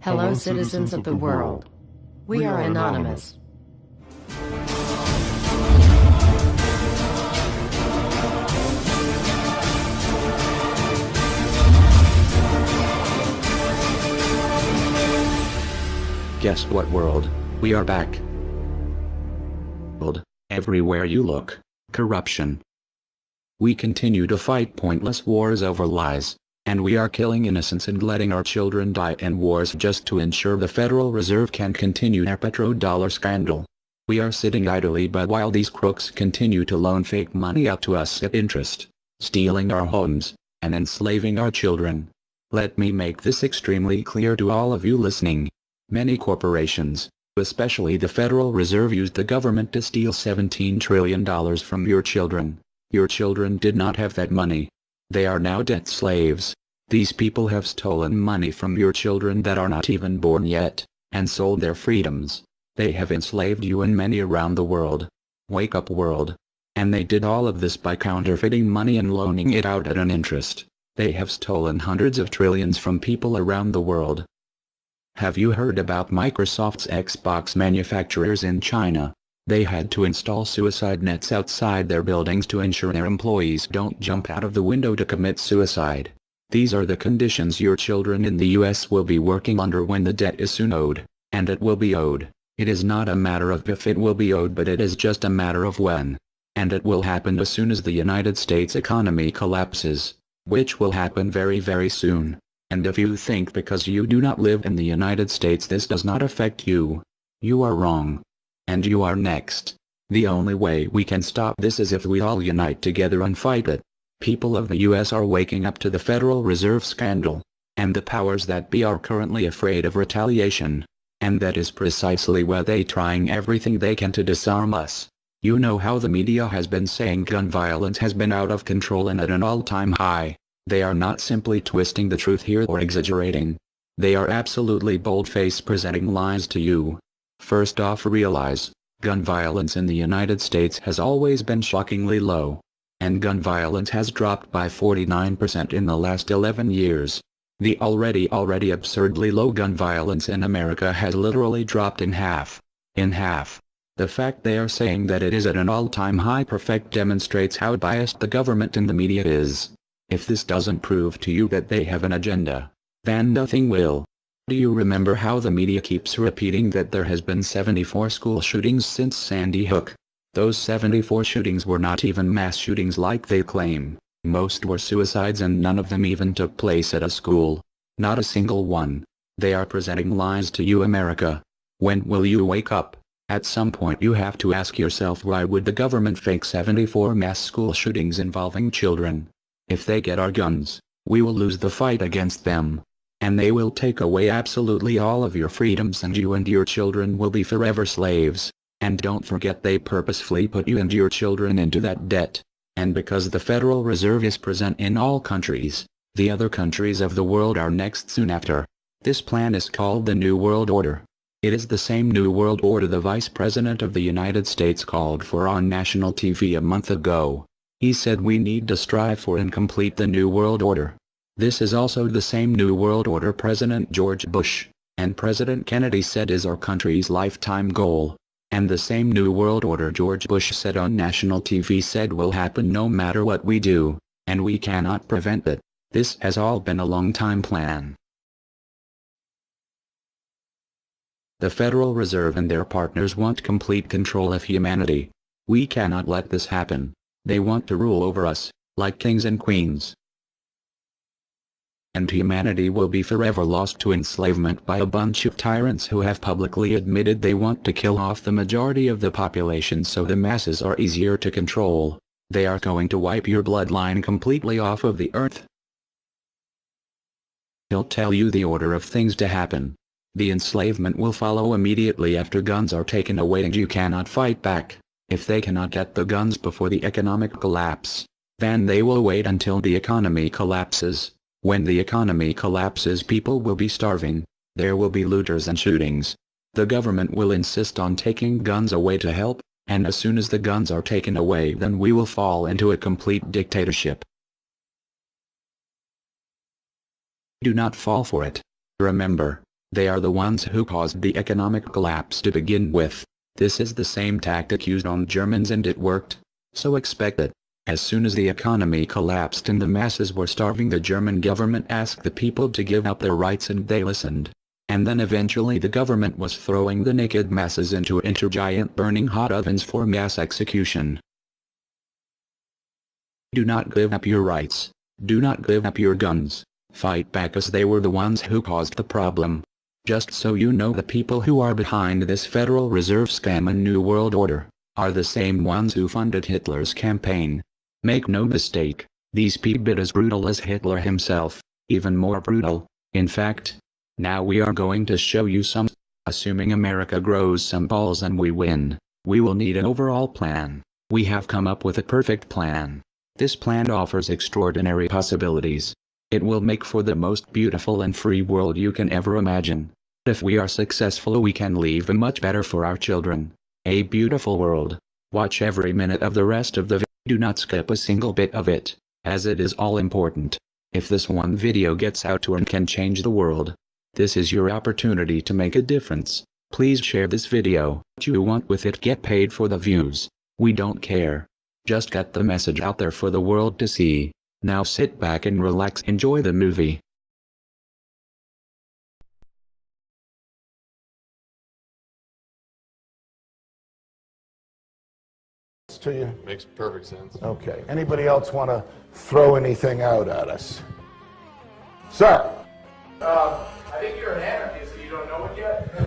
Hello, citizens of the world. We are anonymous. Guess what, world? We are back. Everywhere you look, corruption. We continue to fight pointless wars over lies, and we are killing innocents and letting our children die in wars just to ensure the Federal Reserve can continue their petrodollar scandal. We are sitting idly by while these crooks continue to loan fake money out to us at interest, stealing our homes, and enslaving our children. Let me make this extremely clear to all of you listening. Many corporations, especially the Federal Reserve, used the government to steal $17 trillion from your children. Your children did not have that money. They are now debt slaves. These people have stolen money from your children that are not even born yet, and sold their freedoms. They have enslaved you and many around the world. Wake up, world. And they did all of this by counterfeiting money and loaning it out at an interest. They have stolen hundreds of trillions from people around the world. Have you heard about Microsoft's Xbox manufacturers in China? They had to install suicide nets outside their buildings to ensure their employees don't jump out of the window to commit suicide. These are the conditions your children in the US will be working under when the debt is soon owed, and it will be owed. It is not a matter of if it will be owed, but it is just a matter of when. And it will happen as soon as the United States economy collapses, which will happen very, very soon. And if you think because you do not live in the United States this does not affect you, you are wrong. And you are next. The only way we can stop this is if we all unite together and fight it. People of the US are waking up to the Federal Reserve scandal, and the powers that be are currently afraid of retaliation. And that is precisely why they trying everything they can to disarm us. You know how the media has been saying gun violence has been out of control and at an all-time high. They are not simply twisting the truth here or exaggerating. They are absolutely bold-faced presenting lies to you. First off, realize, gun violence in the United States has always been shockingly low. And gun violence has dropped by 49% in the last 11 years. The already absurdly low gun violence in America has literally dropped in half. In half. The fact they are saying that it is at an all-time high perfect demonstrates how biased the government and the media is. If this doesn't prove to you that they have an agenda, then nothing will. Do you remember how the media keeps repeating that there has been 74 school shootings since Sandy Hook? Those 74 shootings were not even mass shootings like they claim. Most were suicides and none of them even took place at a school. Not a single one. They are presenting lies to you, America. When will you wake up? At some point you have to ask yourself, why would the government fake 74 mass school shootings involving children? If they get our guns, we will lose the fight against them. And they will take away absolutely all of your freedoms and you and your children will be forever slaves. And don't forget they purposefully put you and your children into that debt. And because the Federal Reserve is present in all countries, the other countries of the world are next soon after. This plan is called the New World Order. It is the same New World Order the Vice President of the United States called for on national TV a month ago. He said we need to strive for and complete the New World Order. This is also the same New World Order President George Bush and President Kennedy said is our country's lifetime goal. And the same New World Order George Bush said on national TV said will happen no matter what we do, and we cannot prevent it. This has all been a long-time plan. The Federal Reserve and their partners want complete control of humanity. We cannot let this happen. They want to rule over us, like kings and queens. And humanity will be forever lost to enslavement by a bunch of tyrants who have publicly admitted they want to kill off the majority of the population so the masses are easier to control. They are going to wipe your bloodline completely off of the earth. He'll tell you the order of things to happen. The enslavement will follow immediately after guns are taken away and you cannot fight back. If they cannot get the guns before the economic collapse, then they will wait until the economy collapses. When the economy collapses, people will be starving. There will be looters and shootings. The government will insist on taking guns away to help, and as soon as the guns are taken away, then we will fall into a complete dictatorship. Do not fall for it. Remember, They are the ones who caused the economic collapse to begin with. This is the same tactic used on Germans and it worked. So expect it. As soon as the economy collapsed and the masses were starving, the German government asked the people to give up their rights and they listened. And then eventually the government was throwing the naked masses into giant burning hot ovens for mass execution. Do not give up your rights. Do not give up your guns. Fight back, as they were the ones who caused the problem. Just so you know, the people who are behind this Federal Reserve scam and New World Order are the same ones who funded Hitler's campaign. Make no mistake, these people are as brutal as Hitler himself, even more brutal. In fact, now we are going to show you some. Assuming America grows some balls and we win, we will need an overall plan. We have come up with a perfect plan. This plan offers extraordinary possibilities. It will make for the most beautiful and free world you can ever imagine. If we are successful, we can leave a much better for our children. A beautiful world. Watch every minute of the rest of the video. Do not skip a single bit of it, as it is all important. If this one video gets out and can change the world, this is your opportunity to make a difference. Please share this video. What you want with it, get paid for the views. We don't care. Just get the message out there for the world to see. Now sit back and relax, enjoy the movie. To you? Makes perfect sense. Okay. Anybody else want to throw anything out at us? Sir? I think you're an anarchist and you don't know it yet.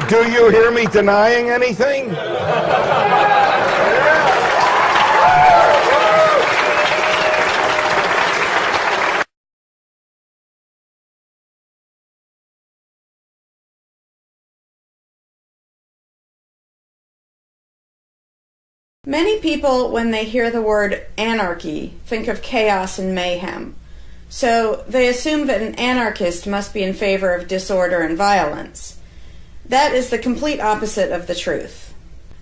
Do you hear me denying anything? Many people, when they hear the word anarchy, think of chaos and mayhem. So they assume that an anarchist must be in favor of disorder and violence. That is the complete opposite of the truth.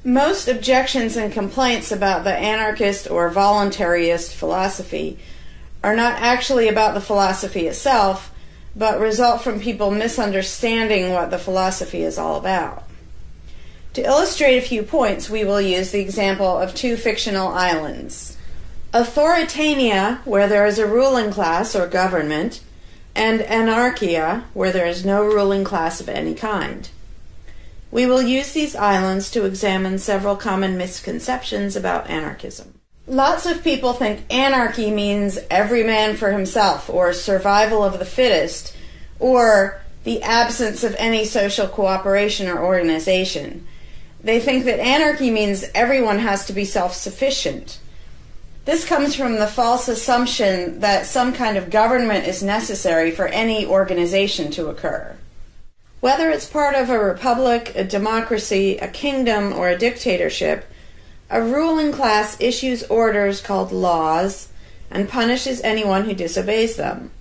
Most objections and complaints about the anarchist or voluntarist philosophy are not actually about the philosophy itself, but result from people misunderstanding what the philosophy is all about. To illustrate a few points, we will use the example of two fictional islands. Authoritania, where there is a ruling class or government, and anarchia, where there is no ruling class of any kind. We will use these islands to examine several common misconceptions about anarchism. Lots of people think anarchy means every man for himself, or survival of the fittest, or the absence of any social cooperation or organization. They think that anarchy means everyone has to be self-sufficient. This comes from the false assumption that some kind of government is necessary for any organization to occur. Whether it's part of a republic, a democracy, a kingdom, or a dictatorship, a ruling class issues orders called laws and punishes anyone who disobeys them.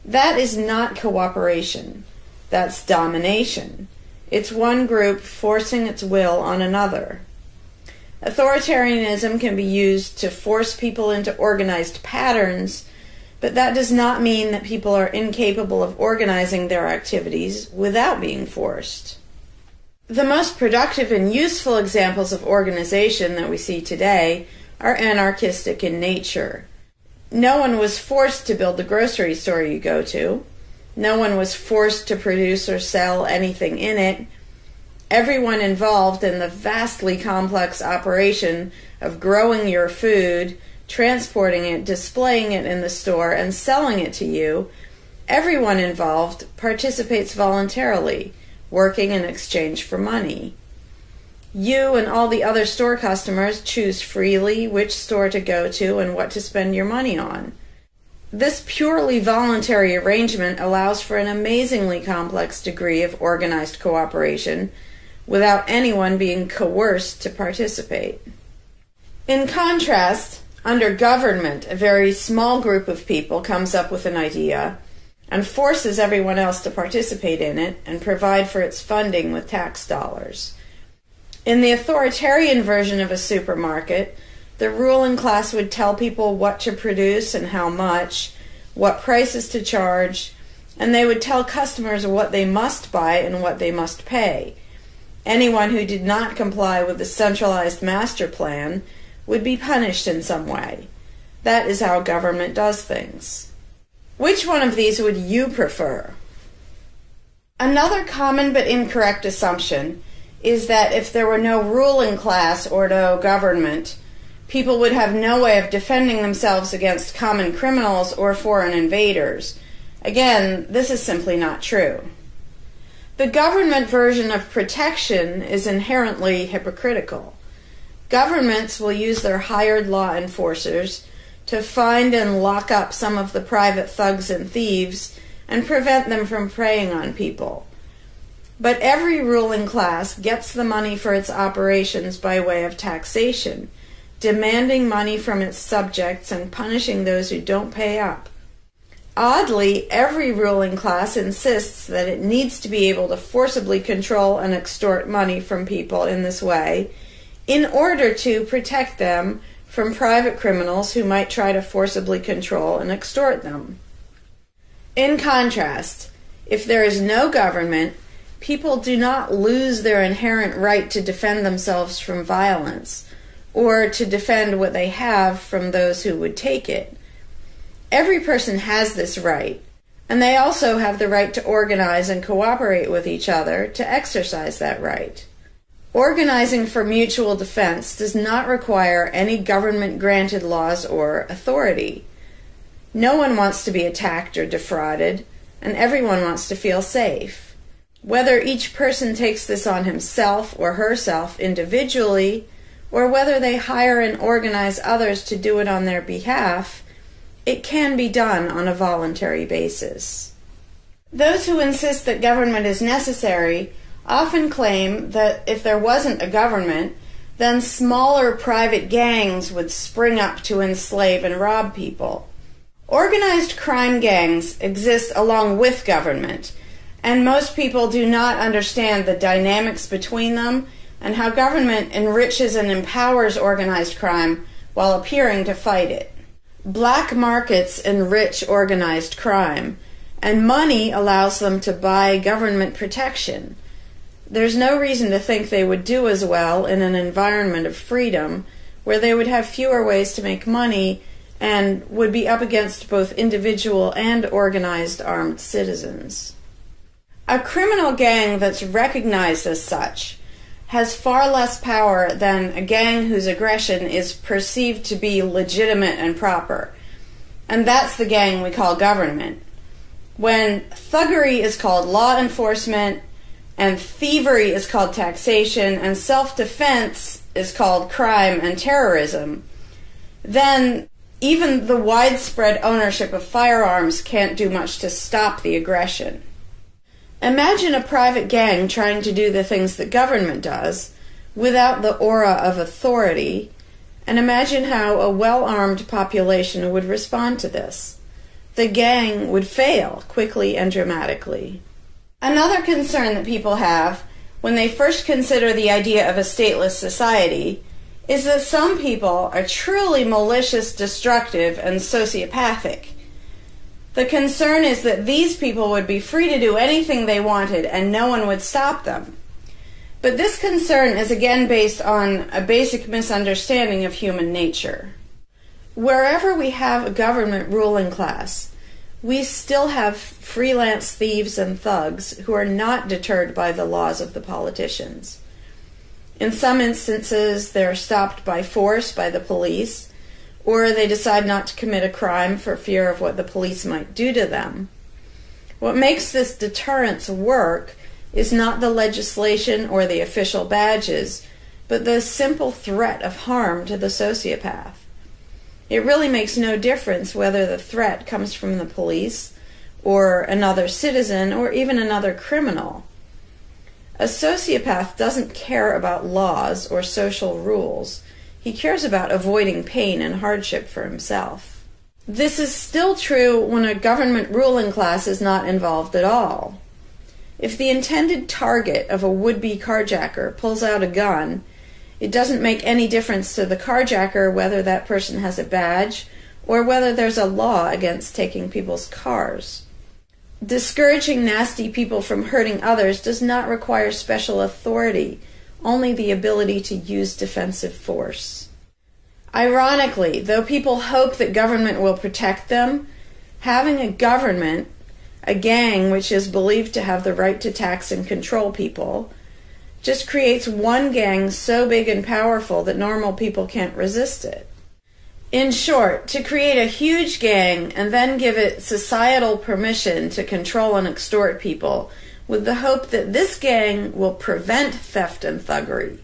That is not cooperation. That's domination. It's one group forcing its will on another. Authoritarianism can be used to force people into organized patterns, but that does not mean that people are incapable of organizing their activities without being forced. The most productive and useful examples of organization that we see today are anarchistic in nature. No one was forced to build the grocery store you go to. No one was forced to produce or sell anything in it. Everyone involved in the vastly complex operation of growing your food, transporting it, displaying it in the store, and selling it to you, everyone involved participates voluntarily, working in exchange for money. You and all the other store customers choose freely which store to go to and what to spend your money on. This purely voluntary arrangement allows for an amazingly complex degree of organized cooperation without anyone being coerced to participate. In contrast, under government, a very small group of people comes up with an idea and forces everyone else to participate in it and provide for its funding with tax dollars. In the authoritarian version of a supermarket, the ruling class would tell people what to produce and how much, what prices to charge, and they would tell customers what they must buy and what they must pay. Anyone who did not comply with the centralized master plan would be punished in some way. That is how government does things. Which one of these would you prefer? Another common but incorrect assumption is that if there were no ruling class or no government, people would have no way of defending themselves against common criminals or foreign invaders. Again, this is simply not true. The government version of protection is inherently hypocritical. Governments will use their hired law enforcers to find and lock up some of the private thugs and thieves and prevent them from preying on people. But every ruling class gets the money for its operations by way of taxation, demanding money from its subjects and punishing those who don't pay up. Oddly, every ruling class insists that it needs to be able to forcibly control and extort money from people in this way in order to protect them from private criminals who might try to forcibly control and extort them. In contrast, if there is no government, people do not lose their inherent right to defend themselves from violence or to defend what they have from those who would take it. Every person has this right, and they also have the right to organize and cooperate with each other to exercise that right. Organizing for mutual defense does not require any government-granted laws or authority. No one wants to be attacked or defrauded, and everyone wants to feel safe. Whether each person takes this on himself or herself individually, or whether they hire and organize others to do it on their behalf, it can be done on a voluntary basis. Those who insist that government is necessary often claim that if there wasn't a government, then smaller private gangs would spring up to enslave and rob people. Organized crime gangs exist along with government, and most people do not understand the dynamics between them and how government enriches and empowers organized crime while appearing to fight it. Black markets enrich organized crime, and money allows them to buy government protection. There's no reason to think they would do as well in an environment of freedom, where they would have fewer ways to make money and would be up against both individual and organized armed citizens. A criminal gang that's recognized as such has far less power than a gang whose aggression is perceived to be legitimate and proper. And that's the gang we call government. When thuggery is called law enforcement, and thievery is called taxation, and self-defense is called crime and terrorism, then even the widespread ownership of firearms can't do much to stop the aggression. Imagine a private gang trying to do the things that government does without the aura of authority, and imagine how a well-armed population would respond to this. The gang would fail quickly and dramatically. Another concern that people have when they first consider the idea of a stateless society is that some people are truly malicious, destructive, and sociopathic. The concern is that these people would be free to do anything they wanted and no one would stop them. But this concern is again based on a basic misunderstanding of human nature. Wherever we have a government ruling class, we still have freelance thieves and thugs who are not deterred by the laws of the politicians. In some instances, they're stopped by force by the police, or they decide not to commit a crime for fear of what the police might do to them. What makes this deterrence work is not the legislation or the official badges, but the simple threat of harm to the sociopath. It really makes no difference whether the threat comes from the police, or another citizen, or even another criminal. A sociopath doesn't care about laws or social rules. He cares about avoiding pain and hardship for himself. This is still true when a government ruling class is not involved at all. If the intended target of a would-be carjacker pulls out a gun, it doesn't make any difference to the carjacker whether that person has a badge or whether there's a law against taking people's cars. Discouraging nasty people from hurting others does not require special authority, only the ability to use defensive force. Ironically, though people hope that government will protect them, having a government, a gang which is believed to have the right to tax and control people, just creates one gang so big and powerful that normal people can't resist it. In short, to create a huge gang and then give it societal permission to control and extort people with the hope that this gang will prevent theft and thuggery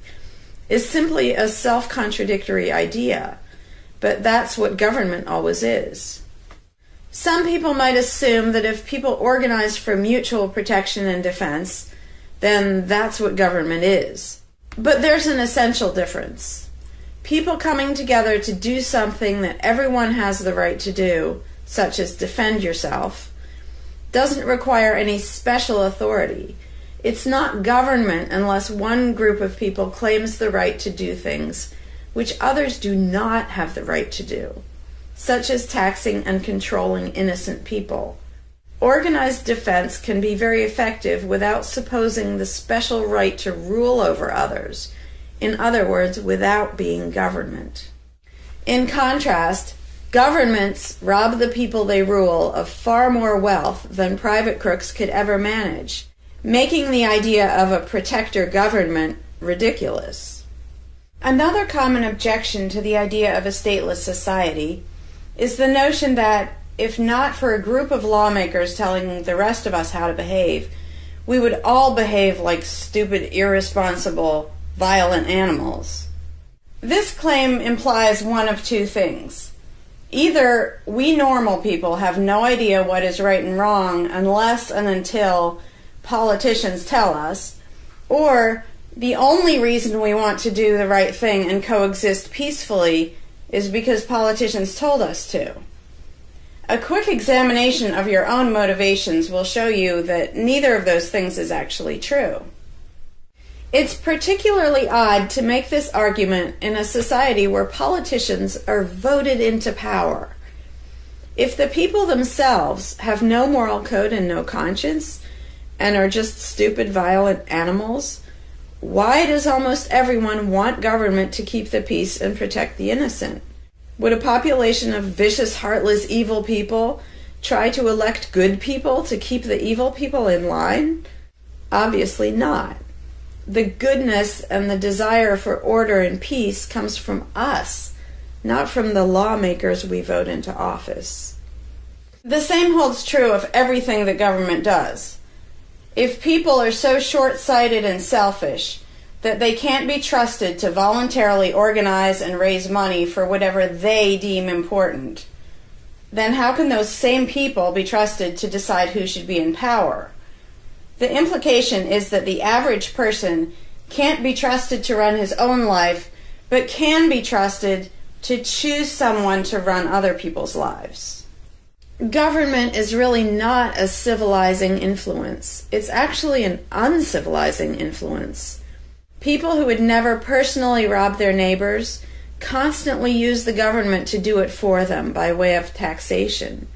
is simply a self-contradictory idea, but that's what government always is. Some people might assume that if people organize for mutual protection and defense, then that's what government is. But there's an essential difference. People coming together to do something that everyone has the right to do, such as defend yourself, doesn't require any special authority. It's not government unless one group of people claims the right to do things which others do not have the right to do, such as taxing and controlling innocent people. Organized defense can be very effective without supposing the special right to rule over others. In other words, without being government. In contrast, governments rob the people they rule of far more wealth than private crooks could ever manage, making the idea of a protector government ridiculous. Another common objection to the idea of a stateless society is the notion that, if not for a group of lawmakers telling the rest of us how to behave, we would all behave like stupid, irresponsible, violent animals. This claim implies one of two things. Either we normal people have no idea what is right and wrong unless and until politicians tell us, or the only reason we want to do the right thing and coexist peacefully is because politicians told us to. A quick examination of your own motivations will show you that neither of those things is actually true. It's particularly odd to make this argument in a society where politicians are voted into power. If the people themselves have no moral code and no conscience, and are just stupid, violent animals, why does almost everyone want government to keep the peace and protect the innocent? Would a population of vicious, heartless, evil people try to elect good people to keep the evil people in line? Obviously not. The goodness and the desire for order and peace comes from us, not from the lawmakers we vote into office. The same holds true of everything that government does. If people are so short-sighted and selfish that they can't be trusted to voluntarily organize and raise money for whatever they deem important, then how can those same people be trusted to decide who should be in power? The implication is that the average person can't be trusted to run his own life, but can be trusted to choose someone to run other people's lives. Government is really not a civilizing influence. It's actually an uncivilizing influence. People who would never personally rob their neighbors constantly use the government to do it for them by way of taxation.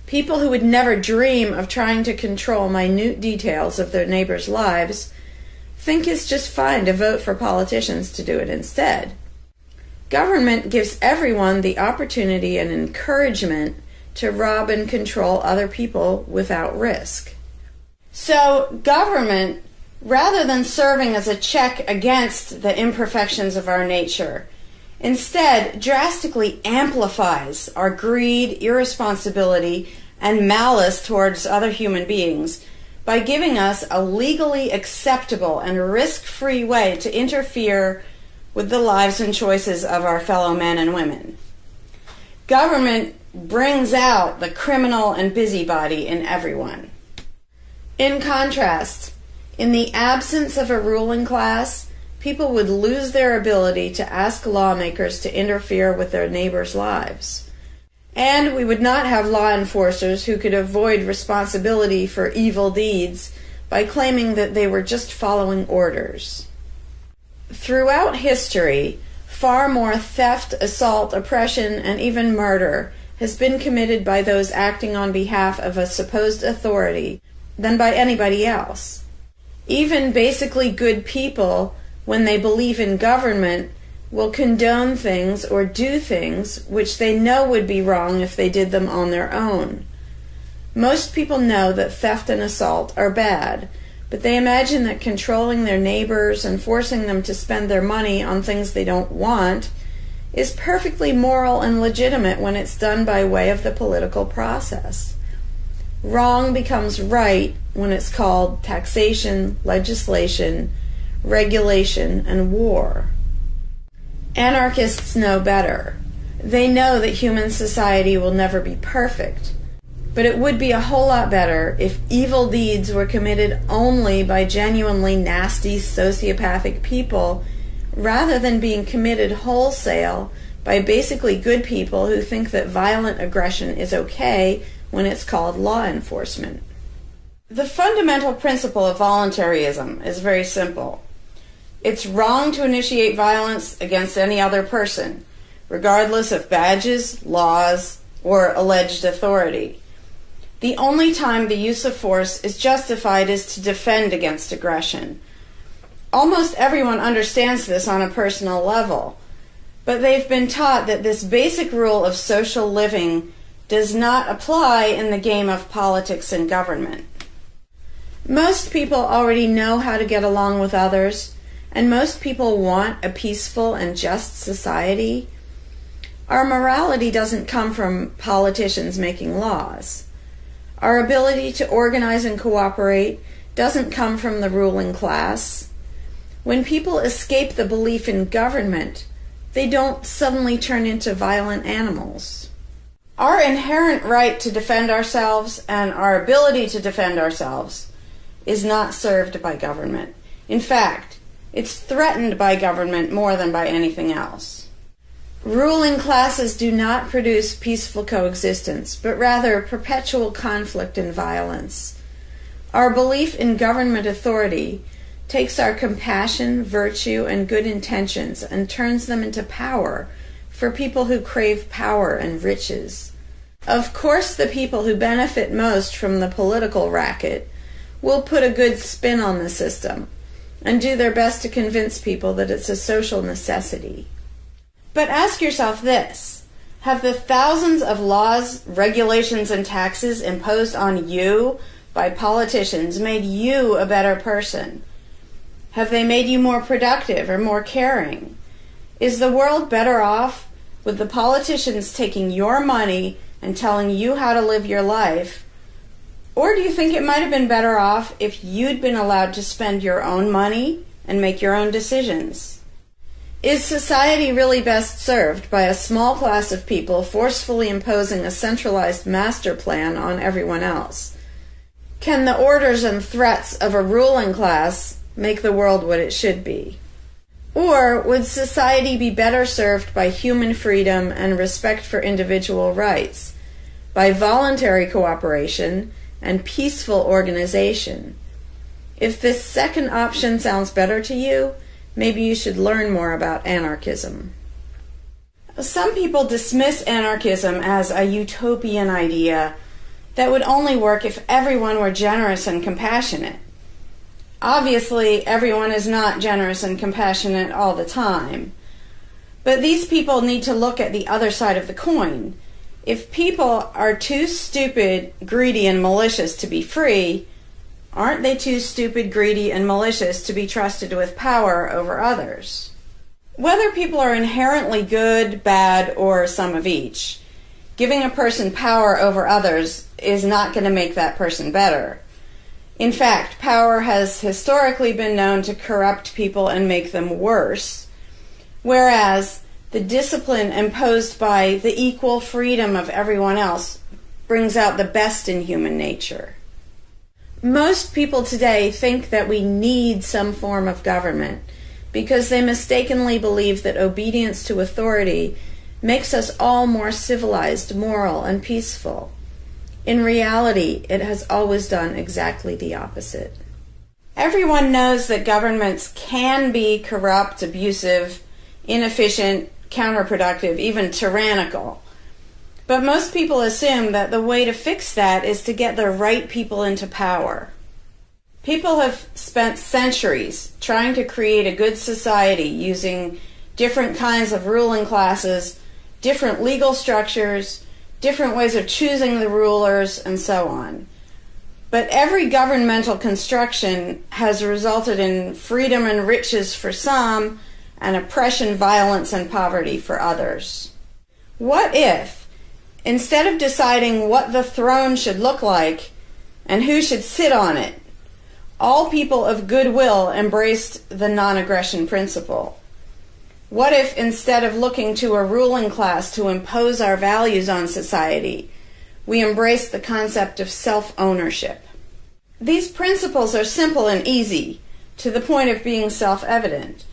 People who would never dream of trying to control minute details of their neighbors' lives think it's just fine to vote for politicians to do it instead. Government gives everyone the opportunity and encouragement to rob and control other people without risk. So government, rather than serving as a check against the imperfections of our nature, instead drastically amplifies our greed, irresponsibility, and malice towards other human beings by giving us a legally acceptable and risk-free way to interfere with the lives and choices of our fellow men and women. Government brings out the criminal and busybody in everyone. In contrast, in the absence of a ruling class, people would lose their ability to ask lawmakers to interfere with their neighbors' lives. And we would not have law enforcers who could avoid responsibility for evil deeds by claiming that they were just following orders. Throughout history, far more theft, assault, oppression, and even murder has been committed by those acting on behalf of a supposed authority than by anybody else. Even basically good people, when they believe in government, will condone things or do things which they know would be wrong if they did them on their own. Most people know that theft and assault are bad, but they imagine that controlling their neighbors and forcing them to spend their money on things they don't want is perfectly moral and legitimate when it's done by way of the political process. Wrong becomes right when it's called taxation, legislation, regulation, and war. Anarchists know better. They know that human society will never be perfect, but it would be a whole lot better if evil deeds were committed only by genuinely nasty, sociopathic people, rather than being committed wholesale by basically good people who think that violent aggression is okay when it's called law enforcement. The fundamental principle of voluntarism is very simple. It's wrong to initiate violence against any other person, regardless of badges, laws, or alleged authority. The only time the use of force is justified is to defend against aggression. Almost everyone understands this on a personal level, but they've been taught that this basic rule of social living does not apply in the game of politics and government. Most people already know how to get along with others, and most people want a peaceful and just society. Our morality doesn't come from politicians making laws. Our ability to organize and cooperate doesn't come from the ruling class. When people escape the belief in government, they don't suddenly turn into violent animals. Our inherent right to defend ourselves and our ability to defend ourselves is not served by government. In fact, it's threatened by government more than by anything else. Ruling classes do not produce peaceful coexistence, but rather perpetual conflict and violence. Our belief in government authority takes our compassion, virtue, and good intentions and turns them into power for people who crave power and riches. Of course, the people who benefit most from the political racket will put a good spin on the system and do their best to convince people that it's a social necessity. But ask yourself this: have the thousands of laws, regulations, and taxes imposed on you by politicians made you a better person? Have they made you more productive or more caring? Is the world better off with the politicians taking your money and telling you how to live your life? Or do you think it might have been better off if you'd been allowed to spend your own money and make your own decisions? Is society really best served by a small class of people forcefully imposing a centralized master plan on everyone else? Can the orders and threats of a ruling class make the world what it should be? Or would society be better served by human freedom and respect for individual rights, by voluntary cooperation and peaceful organization? If this second option sounds better to you, maybe you should learn more about anarchism. Some people dismiss anarchism as a utopian idea that would only work if everyone were generous and compassionate. Obviously, everyone is not generous and compassionate all the time, but these people need to look at the other side of the coin. If people are too stupid, greedy, and malicious to be free, aren't they too stupid, greedy, and malicious to be trusted with power over others? Whether people are inherently good, bad, or some of each, giving a person power over others is not going to make that person better. In fact, power has historically been known to corrupt people and make them worse, whereas the discipline imposed by the equal freedom of everyone else brings out the best in human nature. Most people today think that we need some form of government because they mistakenly believe that obedience to authority makes us all more civilized, moral, and peaceful. In reality, it has always done exactly the opposite. Everyone knows that governments can be corrupt, abusive, inefficient, counterproductive, even tyrannical. But most people assume that the way to fix that is to get the right people into power. People have spent centuries trying to create a good society using different kinds of ruling classes, different legal structures, different ways of choosing the rulers, and so on. But every governmental construction has resulted in freedom and riches for some, and oppression, violence, and poverty for others. What if, instead of deciding what the throne should look like and who should sit on it, all people of goodwill embraced the non-aggression principle? What if, instead of looking to a ruling class to impose our values on society, we embraced the concept of self-ownership? These principles are simple and easy, to the point of being self-evident,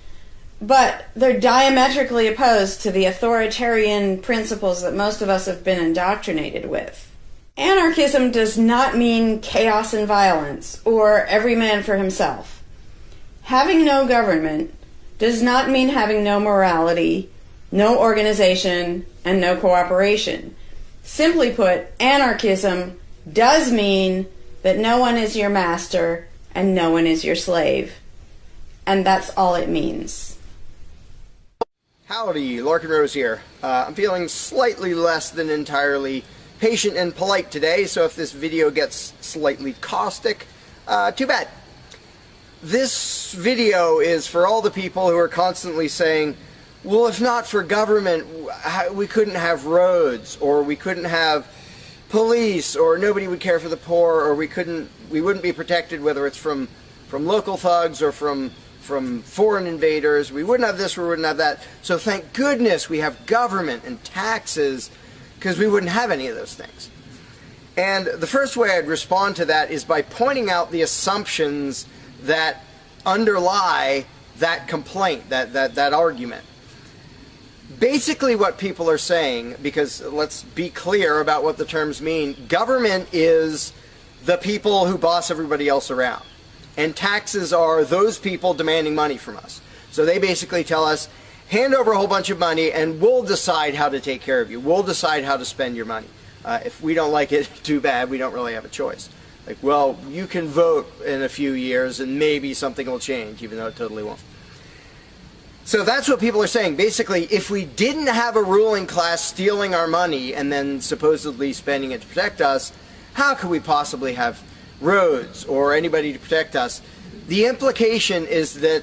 but they're diametrically opposed to the authoritarian principles that most of us have been indoctrinated with. Anarchism does not mean chaos and violence, or every man for himself. Having no government does not mean having no morality, no organization, and no cooperation. Simply put, anarchism does mean that no one is your master and no one is your slave. And that's all it means. Howdy, Larkin Rose here. I'm feeling slightly less than entirely patient and polite today, so if this video gets slightly caustic, too bad. This video is for all the people who are constantly saying, well, if not for government, we couldn't have roads, or we couldn't have police, or nobody would care for the poor, or we wouldn't be protected, whether it's from local thugs or from foreign invaders. We wouldn't have this, we wouldn't have that. So thank goodness we have government and taxes, because we wouldn't have any of those things. And the first way I'd respond to that is by pointing out the assumptions that underlie that complaint, that argument. Basically what people are saying, because let's be clear about what the terms mean, government is the people who boss everybody else around. And taxes are those people demanding money from us. So they basically tell us, hand over a whole bunch of money and we'll decide how to take care of you. We'll decide how to spend your money. If we don't like it, too bad, we don't really have a choice. Like, well, you can vote in a few years and maybe something will change, even though it totally won't. So that's what people are saying. Basically, if we didn't have a ruling class stealing our money and then supposedly spending it to protect us, how could we possibly have roads or anybody to protect us? The implication is that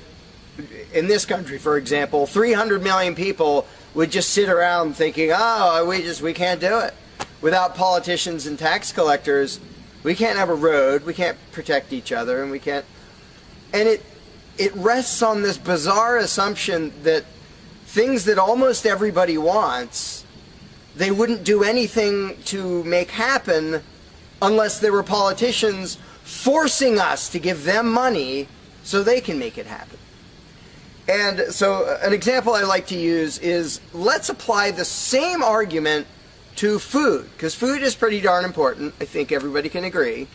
in this country, for example, 300 million people would just sit around thinking, oh, we can't do it. Without politicians and tax collectors, we can't have a road, we can't protect each other, and we can't... And it rests on this bizarre assumption that things that almost everybody wants, they wouldn't do anything to make happen unless there were politicians forcing us to give them money so they can make it happen. And so an example I like to use is, let's apply the same argument to food, because food is pretty darn important. I think everybody can agree.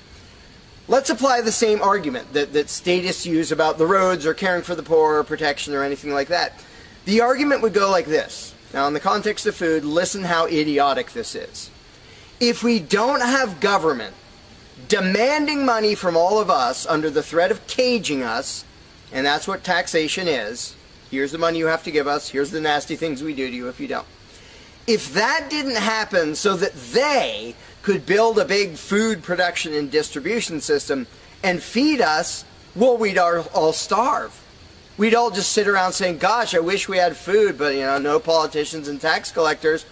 Let's apply the same argument that statists use about the roads or caring for the poor or protection or anything like that. The argument would go like this. Now, in the context of food, listen how idiotic this is. If we don't have government demanding money from all of us under the threat of caging us, and that's what taxation is, here's the money you have to give us, here's the nasty things we do to you if you don't. If that didn't happen so that they could build a big food production and distribution system and feed us, well, we'd all starve. We'd all just sit around saying, gosh, I wish we had food, but, no politicians and tax collectors.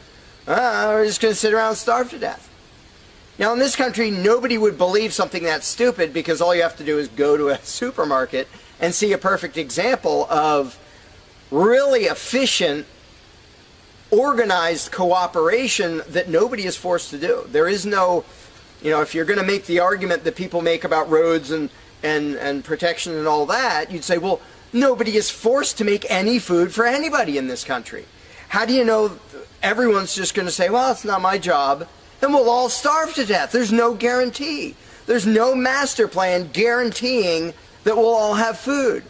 We're just going to sit around and starve to death. Now, in this country, nobody would believe something that stupid, because all you have to do is go to a supermarket and see a perfect example of really efficient, organized cooperation that nobody is forced to do. There is no, if you're going to make the argument that people make about roads and protection and all that, you'd say, well, nobody is forced to make any food for anybody in this country. How do you know everyone's just going to say, well, it's not my job, and we'll all starve to death? There's no guarantee. There's no master plan guaranteeing that we'll all have food.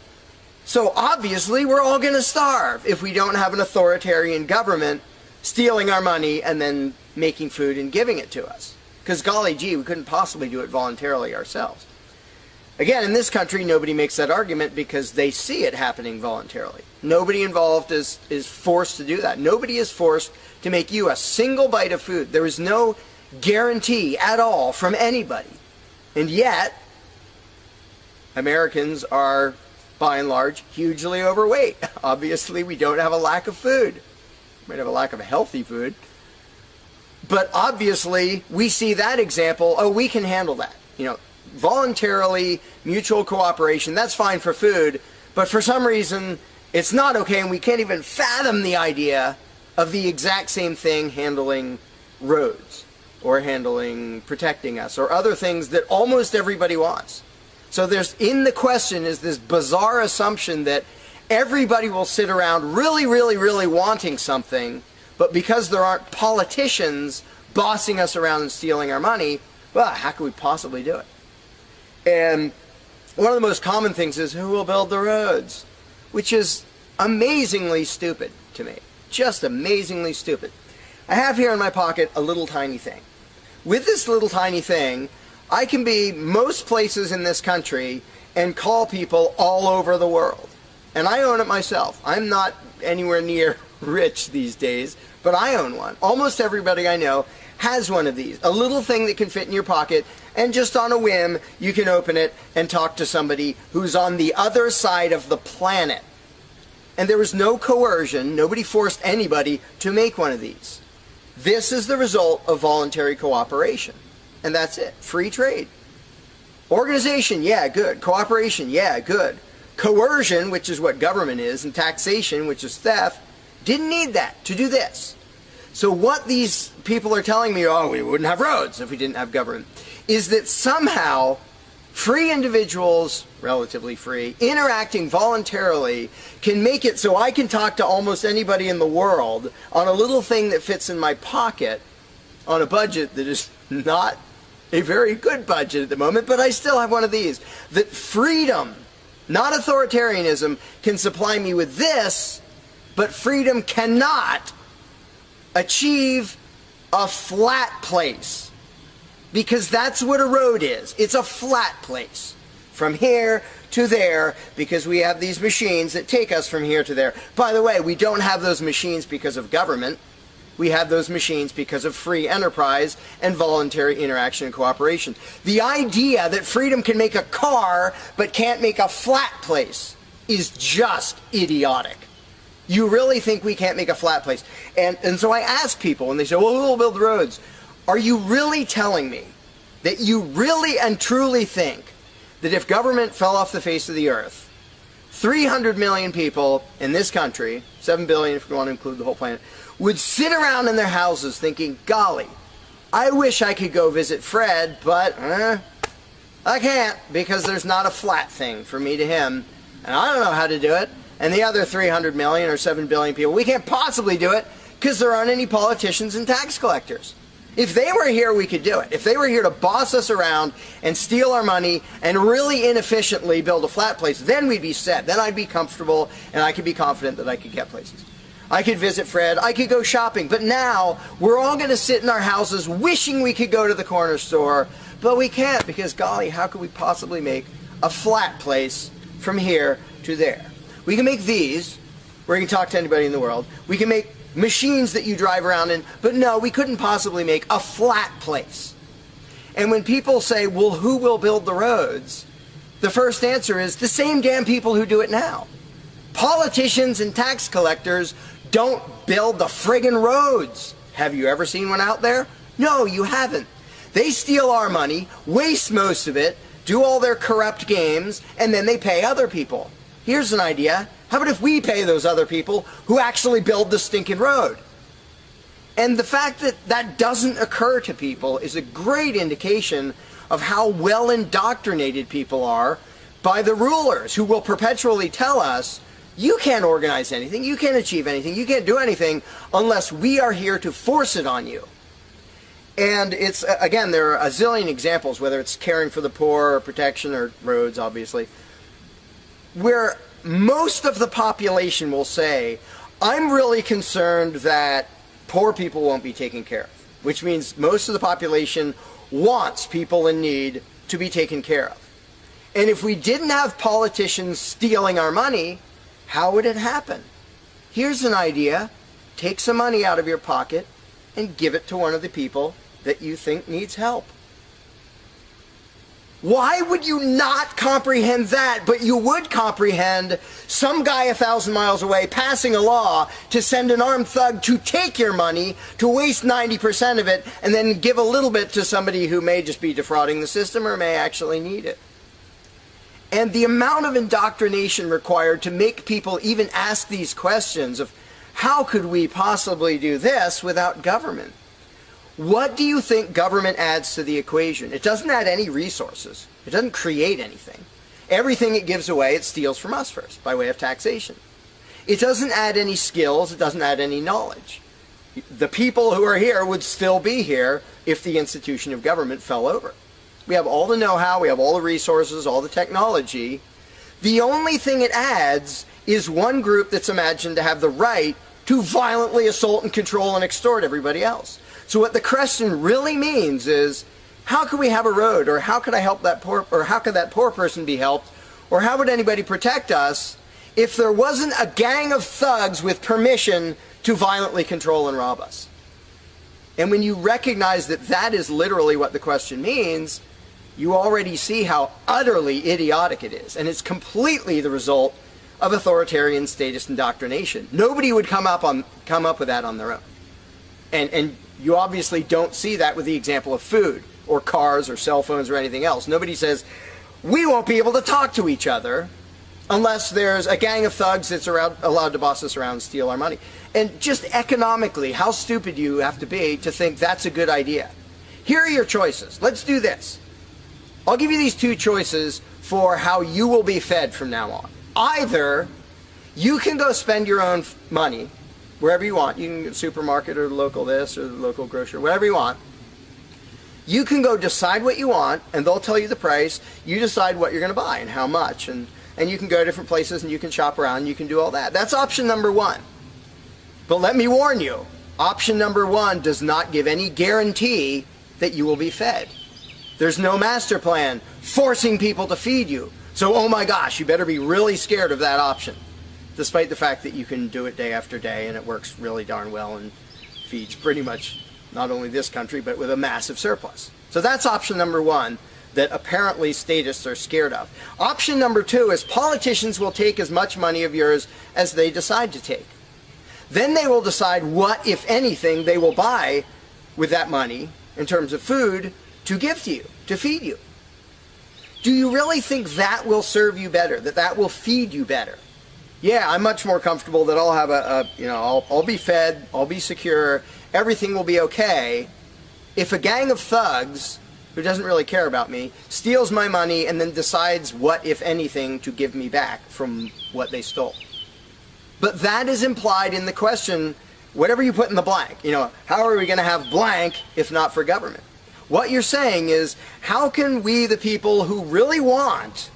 So obviously we're all going to starve if we don't have an authoritarian government stealing our money and then making food and giving it to us. Because golly gee, we couldn't possibly do it voluntarily ourselves. Again, in this country, nobody makes that argument because they see it happening voluntarily. Nobody involved is forced to do that. Nobody is forced to make you a single bite of food. There is no guarantee at all from anybody. And yet, Americans are, by and large, hugely overweight. Obviously, we don't have a lack of food. We might have a lack of healthy food. But obviously, we see that example. Oh, we can handle that. You know, voluntarily, mutual cooperation, that's fine for food. But for some reason, it's not okay, and we can't even fathom the idea of the exact same thing handling roads or handling protecting us or other things that almost everybody wants. So there's, in the question is this bizarre assumption that everybody will sit around really, really, really wanting something, but because there aren't politicians bossing us around and stealing our money, well, how could we possibly do it? And one of the most common things is, who will build the roads? Which is amazingly stupid to me. Just amazingly stupid. I have here in my pocket a little tiny thing. With this little tiny thing, I can be most places in this country and call people all over the world. And I own it myself. I'm not anywhere near rich these days, but I own one. Almost everybody I know has one of these. A little thing that can fit in your pocket, and just on a whim, you can open it and talk to somebody who's on the other side of the planet. And there was no coercion. Nobody forced anybody to make one of these. This is the result of voluntary cooperation. And that's it. Free trade. Organization, yeah, good. Cooperation, yeah, good. Coercion, which is what government is, and taxation, which is theft, didn't need that to do this. So what these people are telling me, oh, we wouldn't have roads if we didn't have government, is that somehow free individuals, relatively free, interacting voluntarily can make it so I can talk to almost anybody in the world on a little thing that fits in my pocket on a budget that is not a very good budget at the moment, but I still have one of these. That freedom, not authoritarianism, can supply me with this, but freedom cannot achieve a flat place. Because that's what a road is. It's a flat place. From here to there, because we have these machines that take us from here to there. By the way, we don't have those machines because of government. We have those machines because of free enterprise and voluntary interaction and cooperation. The idea that freedom can make a car but can't make a flat place is just idiotic. You really think we can't make a flat place? And so I ask people, and they say, well, who will build roads? Are you really telling me that you really and truly think that if government fell off the face of the earth, 300 million people in this country, 7 billion if you want to include the whole planet, would sit around in their houses thinking, golly, I wish I could go visit Fred, but I can't because there's not a flat thing from me to him, and I don't know how to do it. And the other 300 million or 7 billion people, we can't possibly do it because there aren't any politicians and tax collectors. If they were here, we could do it. If they were here to boss us around and steal our money and really inefficiently build a flat place, then we'd be set. Then I'd be comfortable and I could be confident that I could get places. I could visit Fred, I could go shopping, but now we're all going to sit in our houses wishing we could go to the corner store, but we can't because, golly, how could we possibly make a flat place from here to there? We can make these, where you can talk to anybody in the world. We can make machines that you drive around in, but no, we couldn't possibly make a flat place. And when people say, well, who will build the roads? The first answer is the same damn people who do it now. Politicians and tax collectors don't build the friggin' roads. Have you ever seen one out there? No, you haven't. They steal our money, waste most of it, do all their corrupt games, and then they pay other people. Here's an idea. How about if we pay those other people who actually build the stinking road? And the fact that that doesn't occur to people is a great indication of how well indoctrinated people are by the rulers who will perpetually tell us, you can't organize anything, you can't achieve anything, you can't do anything unless we are here to force it on you. And it's, again, there are a zillion examples, whether it's caring for the poor or protection or roads, obviously. where most of the population will say, I'm really concerned that poor people won't be taken care of, which means most of the population wants people in need to be taken care of. And if we didn't have politicians stealing our money, how would it happen? Here's an idea. Take some money out of your pocket and give it to one of the people that you think needs help. Why would you not comprehend that, but you would comprehend some guy 1,000 miles away passing a law to send an armed thug to take your money, to waste 90% of it, and then give a little bit to somebody who may just be defrauding the system or may actually need it? And the amount of indoctrination required to make people even ask these questions of how could we possibly do this without government? What do you think government adds to the equation? It doesn't add any resources. It doesn't create anything. Everything it gives away, it steals from us first, by way of taxation. It doesn't add any skills. It doesn't add any knowledge. The people who are here would still be here if the institution of government fell over. We have all the know-how, we have all the resources, all the technology. The only thing it adds is one group that's imagined to have the right to violently assault and control and extort everybody else. So what the question really means is, how could we have a road, or how could I help that poor, or how could that poor person be helped, or how would anybody protect us if there wasn't a gang of thugs with permission to violently control and rob us? And when you recognize that that is literally what the question means, you already see how utterly idiotic it is, and it's completely the result of authoritarian statist indoctrination. Nobody would come up with that on their own. And you obviously don't see that with the example of food or cars or cell phones or anything else. Nobody says, we won't be able to talk to each other unless there's a gang of thugs that's allowed to boss us around and steal our money. And just economically, how stupid you have to be to think that's a good idea. Here are your choices. Let's do this. I'll give you these two choices for how you will be fed from now on. Either you can go spend your own money wherever you want. You can go to the supermarket or the local this or the local grocery, whatever you want. You can go decide what you want, and they'll tell you the price. You decide what you're going to buy and how much. And you can go to different places and you can shop around and you can do all that. That's option number one. But let me warn you, option number one does not give any guarantee that you will be fed. There's no master plan forcing people to feed you. So, oh my gosh, you better be really scared of that option, despite the fact that you can do it day after day and it works really darn well and feeds pretty much not only this country, but with a massive surplus. So that's option number one that apparently statists are scared of. Option number two is politicians will take as much money of yours as they decide to take. Then they will decide what, if anything, they will buy with that money in terms of food to give to you, to feed you. Do you really think that will serve you better, that will feed you better? Yeah, I'm much more comfortable that I'll have I'll be fed, I'll be secure, everything will be okay if a gang of thugs who doesn't really care about me steals my money and then decides what, if anything, to give me back from what they stole. But that is implied in the question, whatever you put in the blank. How are we going to have blank if not for government? What you're saying is, how can we, the people who really want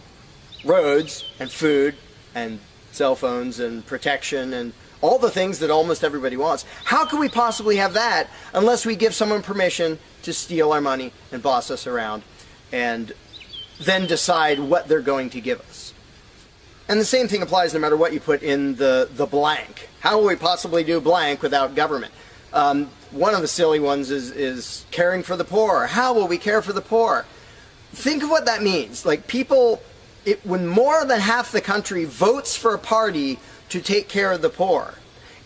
roads and food and cell phones and protection and all the things that almost everybody wants, how can we possibly have that unless we give someone permission to steal our money and boss us around and then decide what they're going to give us? And the same thing applies no matter what you put in the blank. How will we possibly do blank without government? One of the silly ones is caring for the poor. How will we care for the poor? Think of what that means. Like people, when more than half the country votes for a party to take care of the poor,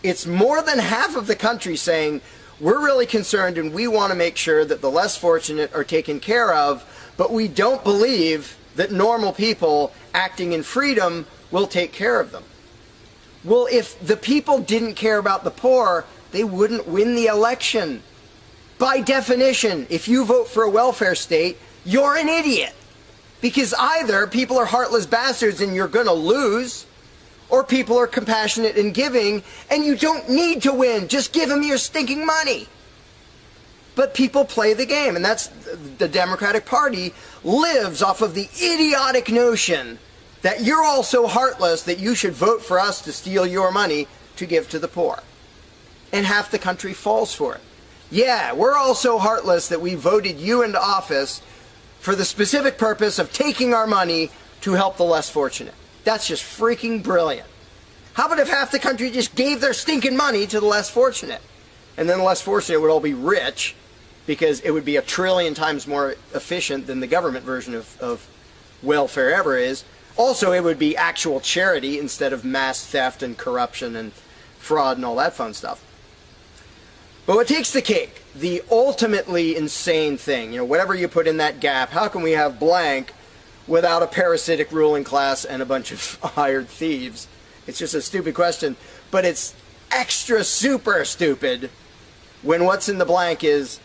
it's more than half of the country saying, we're really concerned and we want to make sure that the less fortunate are taken care of, but we don't believe that normal people acting in freedom will take care of them. Well, if the people didn't care about the poor, they wouldn't win the election. By definition, if you vote for a welfare state, you're an idiot. Because either people are heartless bastards and you're going to lose, or people are compassionate and giving and you don't need to win. Just give them your stinking money. But people play the game, and that's the Democratic Party lives off of the idiotic notion that you're all so heartless that you should vote for us to steal your money to give to the poor. And half the country falls for it. Yeah, we're all so heartless that we voted you into office for the specific purpose of taking our money to help the less fortunate. That's just freaking brilliant. How about if half the country just gave their stinking money to the less fortunate? And then the less fortunate would all be rich, because it would be 1 trillion times more efficient than the government version of welfare ever is. Also, it would be actual charity instead of mass theft and corruption and fraud and all that fun stuff. But what takes the cake, the ultimately insane thing, whatever you put in that gap, how can we have blank without a parasitic ruling class and a bunch of hired thieves? It's just a stupid question, but it's extra super stupid when what's in the blank is,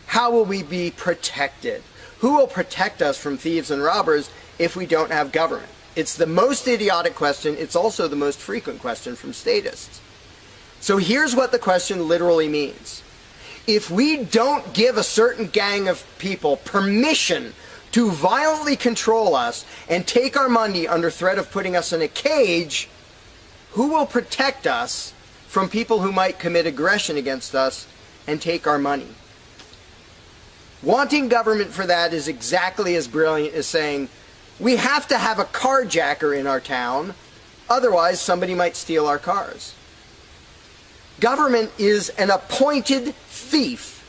how will we be protected? Who will protect us from thieves and robbers if we don't have government? It's the most idiotic question. It's also the most frequent question from statists. So here's what the question literally means. If we don't give a certain gang of people permission to violently control us and take our money under threat of putting us in a cage, who will protect us from people who might commit aggression against us and take our money? Wanting government for that is exactly as brilliant as saying, we have to have a carjacker in our town, otherwise somebody might steal our cars. Government is an appointed thief.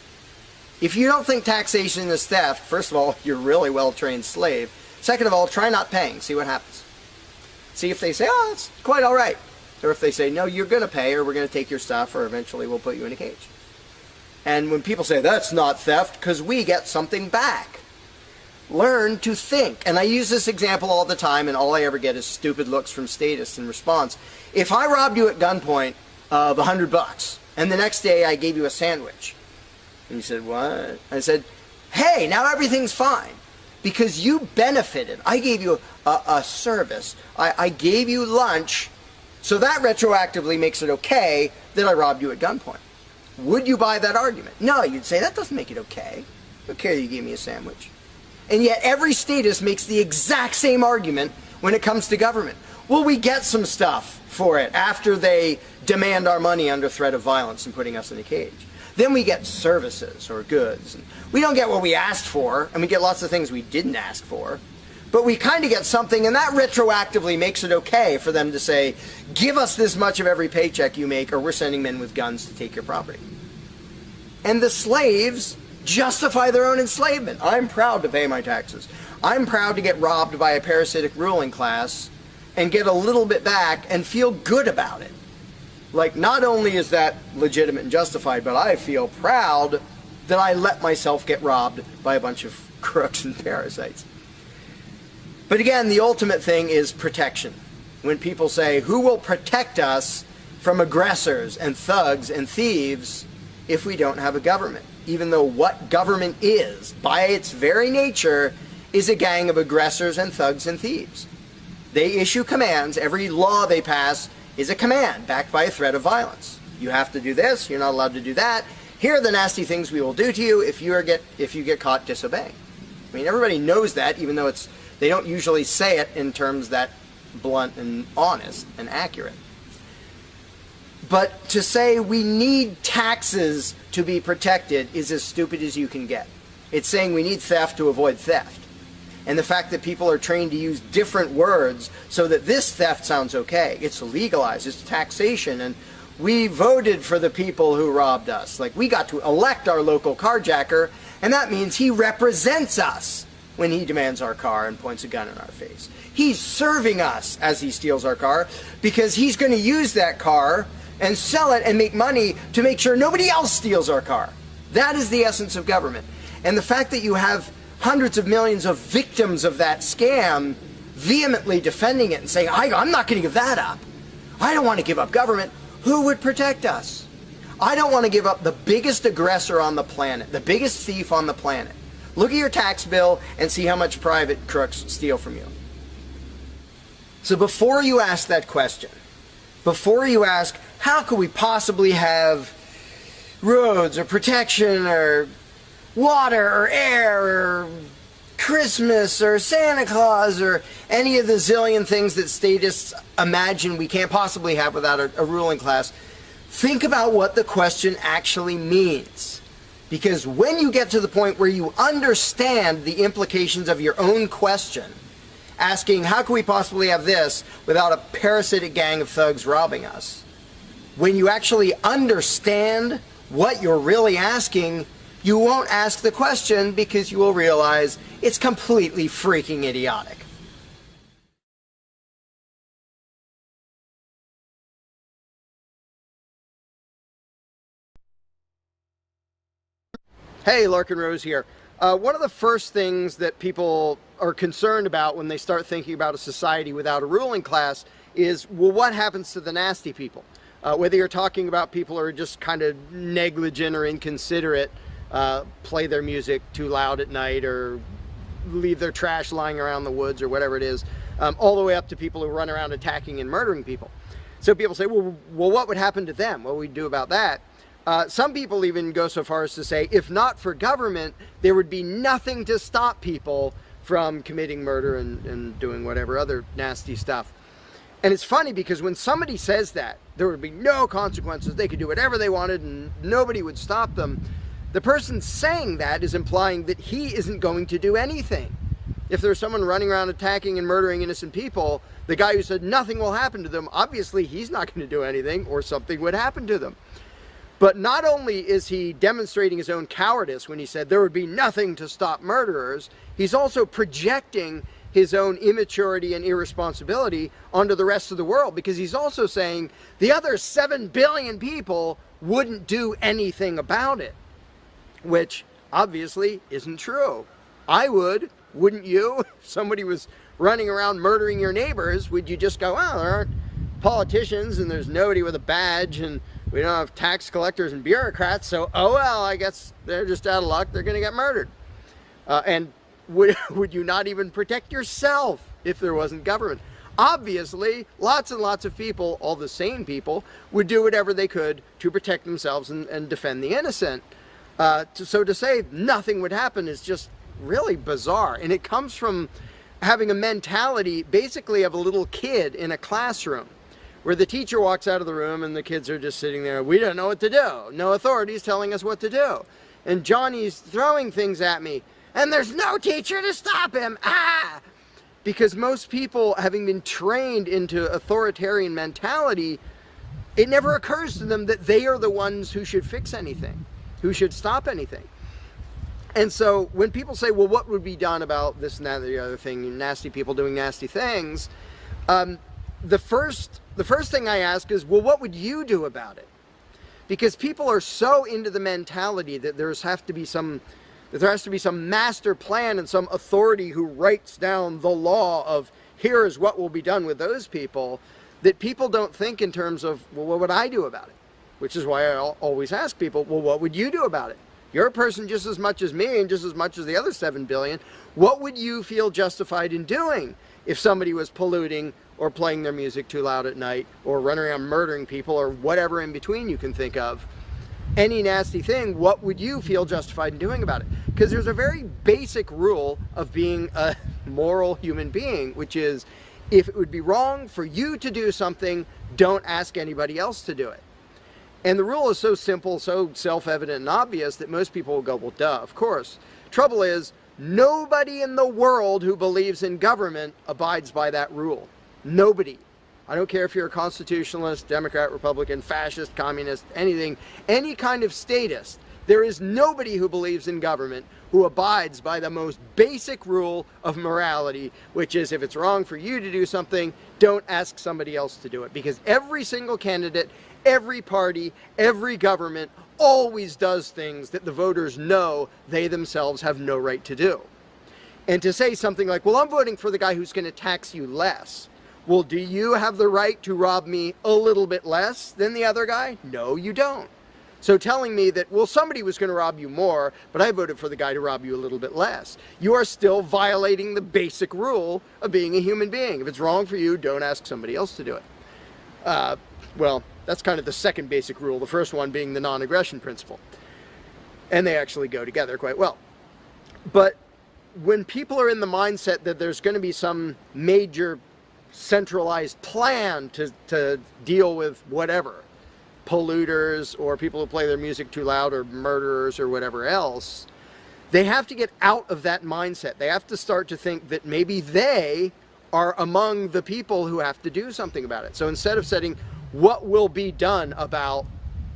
If you don't think taxation is theft, first of all, you're a really well-trained slave. Second of all, try not paying. See what happens. See if they say, oh, it's quite all right. Or if they say, no, you're going to pay, or we're going to take your stuff, or eventually we'll put you in a cage. And when people say, that's not theft, because we get something back. Learn to think. And I use this example all the time, and all I ever get is stupid looks from statists in response. If I robbed you at gunpoint of $100, and the next day I gave you a sandwich, and you said, what? I said, hey, now everything's fine, because you benefited. I gave you a service. I gave you lunch, so that retroactively makes it okay that I robbed you at gunpoint. Would you buy that argument? No, you'd say, that doesn't make it okay. I don't care you gave me a sandwich. And yet every statist makes the exact same argument when it comes to government. Well, we get some stuff for it after they demand our money under threat of violence and putting us in a cage. Then we get services or goods. And we don't get what we asked for, and we get lots of things we didn't ask for. But we kind of get something, and that retroactively makes it okay for them to say, give us this much of every paycheck you make, or we're sending men with guns to take your property. And the slaves justify their own enslavement. I'm proud to pay my taxes. I'm proud to get robbed by a parasitic ruling class and get a little bit back and feel good about it. Like, not only is that legitimate and justified, but I feel proud that I let myself get robbed by a bunch of crooks and parasites. But again, the ultimate thing is protection. When people say, who will protect us from aggressors and thugs and thieves if we don't have a government? Even though what government is, by its very nature, is a gang of aggressors and thugs and thieves. They issue commands. Every law they pass is a command backed by a threat of violence. You have to do this. You're not allowed to do that. Here are the nasty things we will do to you if you get caught disobeying. I mean, everybody knows that, even though they don't usually say it in terms that blunt and honest and accurate. But to say we need taxes to be protected is as stupid as you can get. It's saying we need theft to avoid theft. And the fact that people are trained to use different words so that this theft sounds okay. It's legalized, it's taxation, and we voted for the people who robbed us. Like, we got to elect our local carjacker, and that means he represents us when he demands our car and points a gun in our face. He's serving us as he steals our car, because he's going to use that car and sell it and make money to make sure nobody else steals our car. That is the essence of government. And the fact that you have hundreds of millions of victims of that scam vehemently defending it and saying, I'm not going to give that up. I don't want to give up government. Who would protect us? I don't want to give up the biggest aggressor on the planet, the biggest thief on the planet. Look at your tax bill and see how much private crooks steal from you. So before you ask that question, before you ask, how could we possibly have roads or protection or water or air or Christmas or Santa Claus or any of the zillion things that statists imagine we can't possibly have without a ruling class, think about what the question actually means. Because when you get to the point where you understand the implications of your own question, asking how can we possibly have this without a parasitic gang of thugs robbing us, when you actually understand what you're really asking, you won't ask the question because you will realize it's completely freaking idiotic. Hey, Larkin Rose here. One of the first things that people are concerned about when they start thinking about a society without a ruling class is, well, what happens to the nasty people? Whether you're talking about people who are just kind of negligent or inconsiderate, play their music too loud at night or leave their trash lying around the woods or whatever it is, all the way up to people who run around attacking and murdering people. So people say, well, what would happen to them? What would we do about that? Some people even go so far as to say, if not for government, there would be nothing to stop people from committing murder and doing whatever other nasty stuff. And it's funny because when somebody says that, there would be no consequences, they could do whatever they wanted and nobody would stop them, the person saying that is implying that he isn't going to do anything. If there's someone running around attacking and murdering innocent people, the guy who said nothing will happen to them, obviously he's not going to do anything or something would happen to them. But not only is he demonstrating his own cowardice when he said there would be nothing to stop murderers, he's also projecting his own immaturity and irresponsibility onto the rest of the world, because he's also saying the other 7 billion people wouldn't do anything about it, which obviously isn't true. I would, wouldn't you? If somebody was running around murdering your neighbors, would you just go, well, there aren't politicians and there's nobody with a badge and we don't have tax collectors and bureaucrats, so oh well, I guess they're just out of luck, they're going to get murdered. And would you not even protect yourself if there wasn't government? Obviously, lots and lots of people, all the sane people, would do whatever they could to protect themselves and defend the innocent. So to say nothing would happen is just really bizarre. And it comes from having a mentality basically of a little kid in a classroom, where the teacher walks out of the room and the kids are just sitting there. We don't know what to do. No authority's telling us what to do. And Johnny's throwing things at me. And there's no teacher to stop him. Ah! Because most people, having been trained into authoritarian mentality, it never occurs to them that they are the ones who should fix anything, who should stop anything. And so when people say, well, what would be done about this and that and the other thing, nasty people doing nasty things, the first thing I ask is, well, what would you do about it? Because people are so into the mentality that there has to be some master plan and some authority who writes down the law of here is what will be done with those people, that people don't think in terms of, well, what would I do about it? Which is why I always ask people, well, what would you do about it? You're a person just as much as me and just as much as the other 7 billion. What would you feel justified in doing if somebody was polluting or playing their music too loud at night or running around murdering people or whatever in between you can think of? Any nasty thing, what would you feel justified in doing about it? Because there's a very basic rule of being a moral human being, which is if it would be wrong for you to do something, don't ask anybody else to do it. And the rule is so simple, so self-evident and obvious that most people will go, well, duh, of course. Trouble is, nobody in the world who believes in government abides by that rule. Nobody. I don't care if you're a constitutionalist, Democrat, Republican, fascist, communist, anything, any kind of statist. There is nobody who believes in government who abides by the most basic rule of morality, which is if it's wrong for you to do something, don't ask somebody else to do it. Because every single candidate, every party, every government always does things that the voters know they themselves have no right to do. And to say something like, well, I'm voting for the guy who's going to tax you less. Well, do you have the right to rob me a little bit less than the other guy? No, you don't. So telling me that, well, somebody was going to rob you more, but I voted for the guy to rob you a little bit less, you are still violating the basic rule of being a human being. If it's wrong for you, don't ask somebody else to do it. Well, that's kind of the second basic rule, the first one being the non-aggression principle. And they actually go together quite well. But when people are in the mindset that there's going to be some major centralized plan to deal with whatever, polluters or people who play their music too loud or murderers or whatever else, they have to get out of that mindset. They have to start to think that maybe they are among the people who have to do something about it. So instead of saying, what will be done about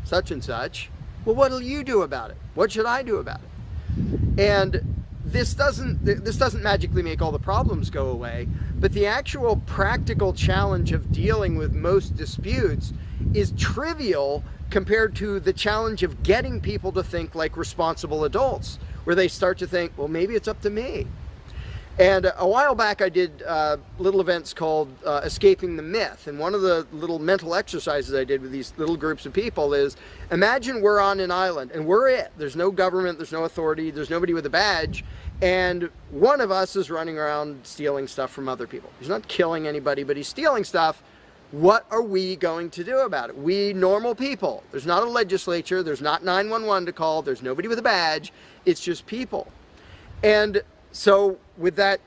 such and such, well, what will you do about it? What should I do about it? And this doesn't magically make all the problems go away, but the actual practical challenge of dealing with most disputes is trivial compared to the challenge of getting people to think like responsible adults, where they start to think, well, maybe it's up to me. And a while back I did little events called Escaping the Myth, and one of the little mental exercises I did with these little groups of people is, imagine we're on an island and we're it. There's no government, there's no authority, there's nobody with a badge, and one of us is running around stealing stuff from other people. He's not killing anybody, but he's stealing stuff. What are we going to do about it? We normal people. There's not a legislature, there's not 911 to call, there's nobody with a badge, it's just people. And so with that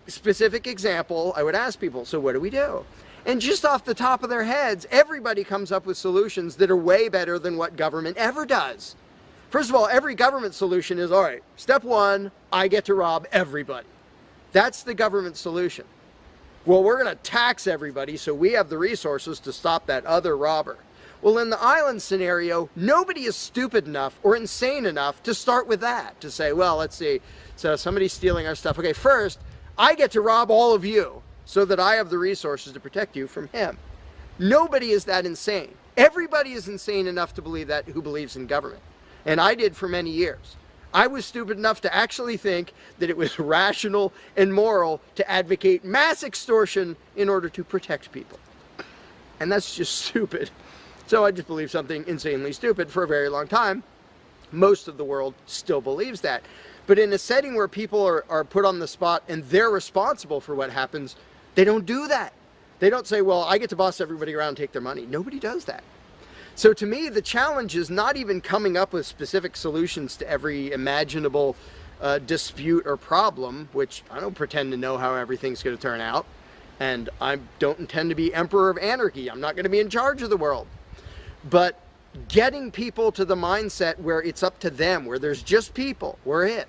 specific example, I would ask people, so what do we do? And just off the top of their heads, everybody comes up with solutions that are way better than what government ever does. First of all, every government solution is, all right, step one, I get to rob everybody. That's the government solution. Well, we're going to tax everybody so we have the resources to stop that other robber. Well, in the island scenario, nobody is stupid enough or insane enough to start with that, to say, well, let's see, so somebody's stealing our stuff. Okay, first, I get to rob all of you so that I have the resources to protect you from him. Nobody is that insane. Everybody is insane enough to believe that who believes in government. And I did for many years. I was stupid enough to actually think that it was rational and moral to advocate mass extortion in order to protect people. And that's just stupid. So I just believed something insanely stupid for a very long time. Most of the world still believes that. But in a setting where people are put on the spot and they're responsible for what happens, they don't do that. They don't say, well, I get to boss everybody around and take their money. Nobody does that. So to me, the challenge is not even coming up with specific solutions to every imaginable dispute or problem, which I don't pretend to know how everything's going to turn out. And I don't intend to be emperor of anarchy. I'm not going to be in charge of the world. But getting people to the mindset where it's up to them, where there's just people, we're it.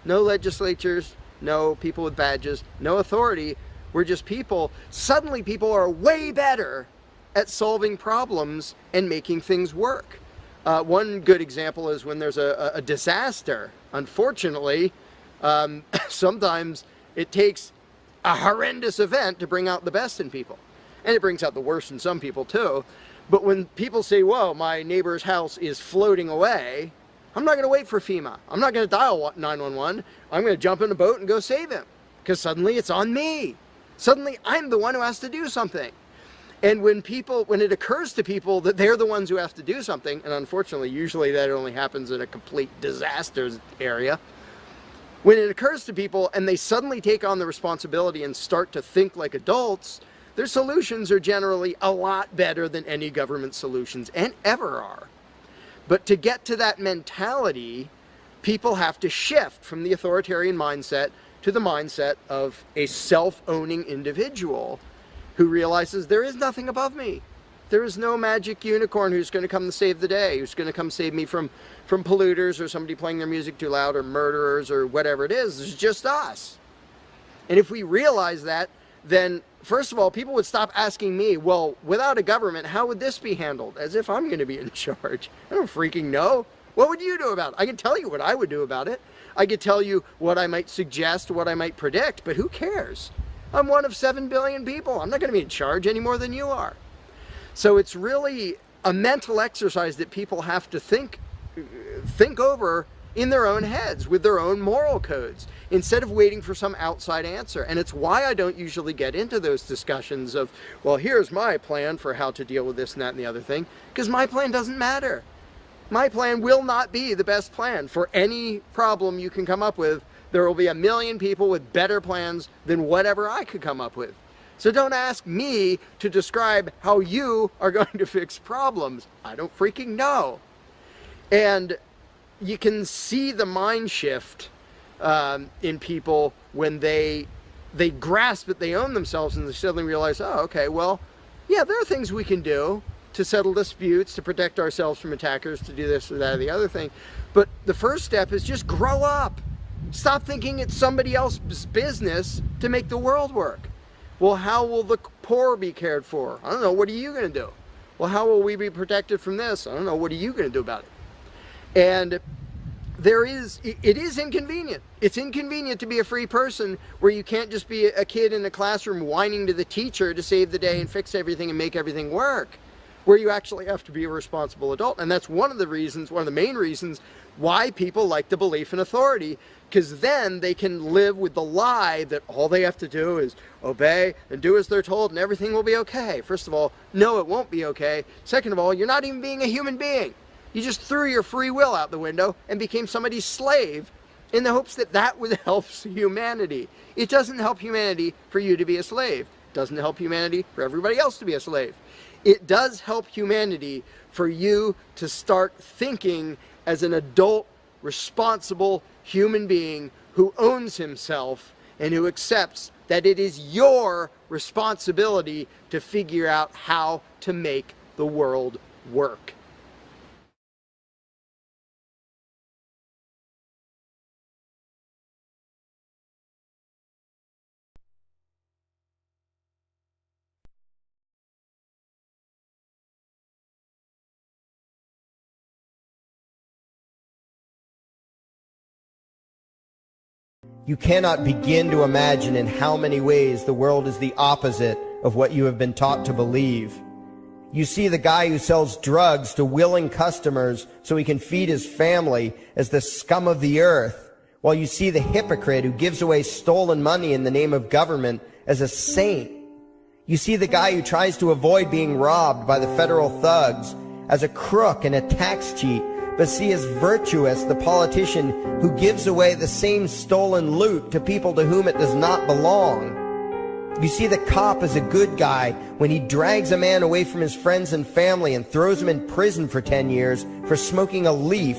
No legislatures, no people with badges, no authority, we're just people. Suddenly people are way better at solving problems and making things work. One good example is when there's a disaster. Unfortunately, sometimes it takes a horrendous event to bring out the best in people. And it brings out the worst in some people too. But when people say, whoa, my neighbor's house is floating away, I'm not going to wait for FEMA. I'm not going to dial 911. I'm going to jump in a boat and go save him. Because suddenly it's on me. Suddenly I'm the one who has to do something. And when it occurs to people that they're the ones who have to do something, and unfortunately usually that only happens in a complete disaster area, when it occurs to people and they suddenly take on the responsibility and start to think like adults, their solutions are generally a lot better than any government solutions and ever are. But to get to that mentality, people have to shift from the authoritarian mindset to the mindset of a self-owning individual who realizes there is nothing above me. There is no magic unicorn who's going to come to save the day, who's going to come save me from polluters or somebody playing their music too loud or murderers or whatever it is. It's just us. And if we realize that, then first of all, people would stop asking me, well, without a government, how would this be handled? As if I'm going to be in charge. I don't freaking know. What would you do about it? I can tell you what I would do about it. I could tell you what I might suggest, what I might predict, but who cares? I'm one of 7 billion people. I'm not going to be in charge any more than you are. So it's really a mental exercise that people have to think over in their own heads with their own moral codes instead of waiting for some outside answer. And it's why I don't usually get into those discussions of, well, here's my plan for how to deal with this and that and the other thing, because my plan doesn't matter. My plan will not be the best plan for any problem you can come up with. There will be a million people with better plans than whatever I could come up with. So don't ask me to describe how you are going to fix problems. I don't freaking know. And you can see the mind shift in people when they grasp that they own themselves and they suddenly realize, oh, okay, well, yeah, there are things we can do to settle disputes, to protect ourselves from attackers, to do this or that or the other thing. But the first step is just grow up. Stop thinking it's somebody else's business to make the world work. Well, how will the poor be cared for? I don't know. What are you going to do? Well, how will we be protected from this? I don't know. What are you going to do about it? And it is inconvenient. It's inconvenient to be a free person where you can't just be a kid in a classroom whining to the teacher to save the day and fix everything and make everything work, where you actually have to be a responsible adult. And that's one of the main reasons why people like the belief in authority, because then they can live with the lie that all they have to do is obey and do as they're told and everything will be okay. First of all, no, it won't be okay. Second of all, you're not even being a human being. You just threw your free will out the window and became somebody's slave in the hopes that that would help humanity. It doesn't help humanity for you to be a slave. It doesn't help humanity for everybody else to be a slave. It does help humanity for you to start thinking as an adult, responsible human being who owns himself and who accepts that it is your responsibility to figure out how to make the world work. You cannot begin to imagine in how many ways the world is the opposite of what you have been taught to believe. You see the guy who sells drugs to willing customers so he can feed his family as the scum of the earth, while you see the hypocrite who gives away stolen money in the name of government as a saint. You see the guy who tries to avoid being robbed by the federal thugs as a crook and a tax cheat, but see as virtuous the politician who gives away the same stolen loot to people to whom it does not belong. You see the cop as a good guy when he drags a man away from his friends and family and throws him in prison for 10 years for smoking a leaf.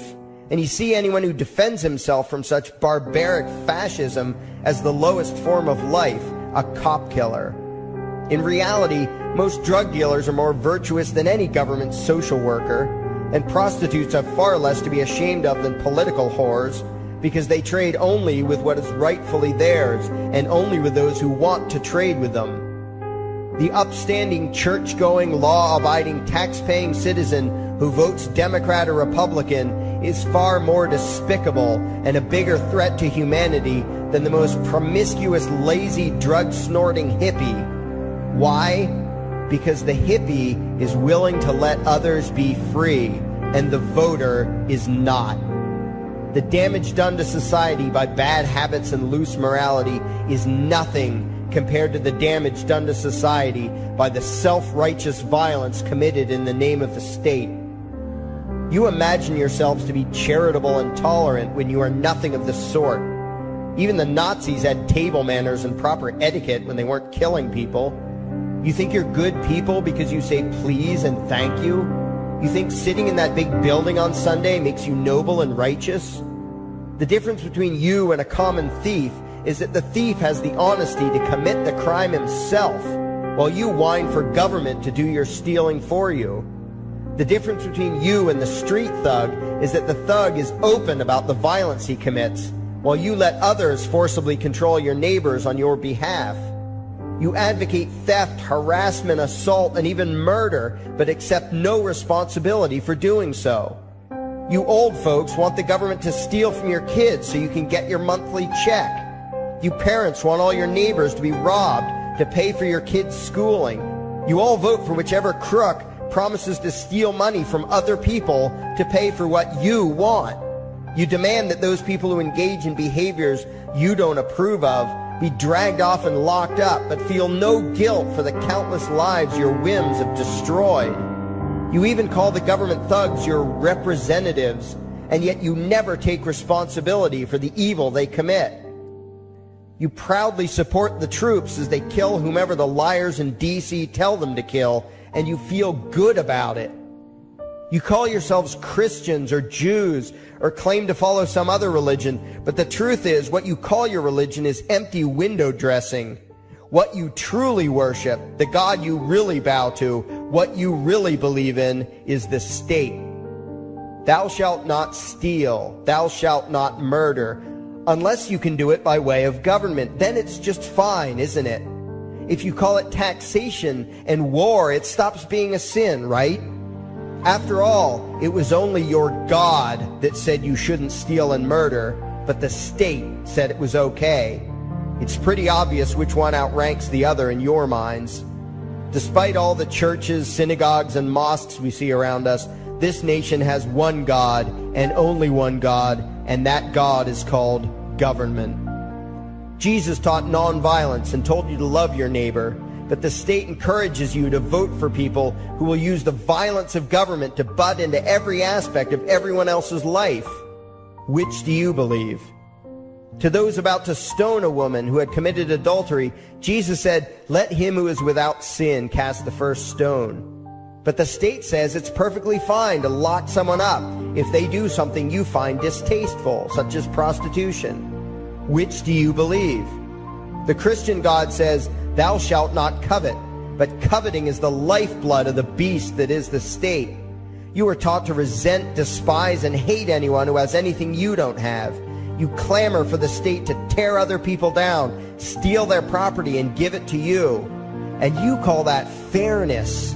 And you see anyone who defends himself from such barbaric fascism as the lowest form of life, a cop killer. In reality, most drug dealers are more virtuous than any government social worker, and prostitutes have far less to be ashamed of than political whores, because they trade only with what is rightfully theirs, and only with those who want to trade with them. The upstanding, church-going, law-abiding, tax-paying citizen who votes Democrat or Republican is far more despicable and a bigger threat to humanity than the most promiscuous, lazy, drug-snorting hippie. Why? Because the hippie is willing to let others be free, and the voter is not. The damage done to society by bad habits and loose morality is nothing compared to the damage done to society by the self-righteous violence committed in the name of the state. You imagine yourselves to be charitable and tolerant when you are nothing of the sort. Even the Nazis had table manners and proper etiquette when they weren't killing people. You think you're good people because you say please and thank you? You think sitting in that big building on Sunday makes you noble and righteous? The difference between you and a common thief is that the thief has the honesty to commit the crime himself, while you whine for government to do your stealing for you. The difference between you and the street thug is that the thug is open about the violence he commits, while you let others forcibly control your neighbors on your behalf. You advocate theft, harassment, assault, and even murder, but accept no responsibility for doing so. You old folks want the government to steal from your kids so you can get your monthly check. You parents want all your neighbors to be robbed to pay for your kids' schooling. You all vote for whichever crook promises to steal money from other people to pay for what you want. You demand that those people who engage in behaviors you don't approve of be dragged off and locked up, but feel no guilt for the countless lives your whims have destroyed. You even call the government thugs your representatives, and yet you never take responsibility for the evil they commit. You proudly support the troops as they kill whomever the liars in D.C. tell them to kill, and you feel good about it. You call yourselves Christians or Jews or claim to follow some other religion, but the truth is what you call your religion is empty window dressing. What you truly worship, the God you really bow to, what you really believe in is the state. Thou shalt not steal, thou shalt not murder, unless you can do it by way of government. Then it's just fine, isn't it? If you call it taxation and war, it stops being a sin, right? After all, it was only your God that said you shouldn't steal and murder, but the state said it was okay. It's pretty obvious which one outranks the other in your minds. Despite all the churches, synagogues, and mosques we see around us, this nation has one God and only one God, and that God is called government. Jesus taught nonviolence and told you to love your neighbor, but the state encourages you to vote for people who will use the violence of government to butt into every aspect of everyone else's life. Which do you believe? To those about to stone a woman who had committed adultery, Jesus said, "Let him who is without sin cast the first stone." But the state says it's perfectly fine to lock someone up if they do something you find distasteful, such as prostitution. Which do you believe? The Christian God says, "Thou shalt not covet," but coveting is the lifeblood of the beast that is the state. You are taught to resent, despise, and hate anyone who has anything you don't have. You clamor for the state to tear other people down, steal their property, and give it to you. And you call that fairness.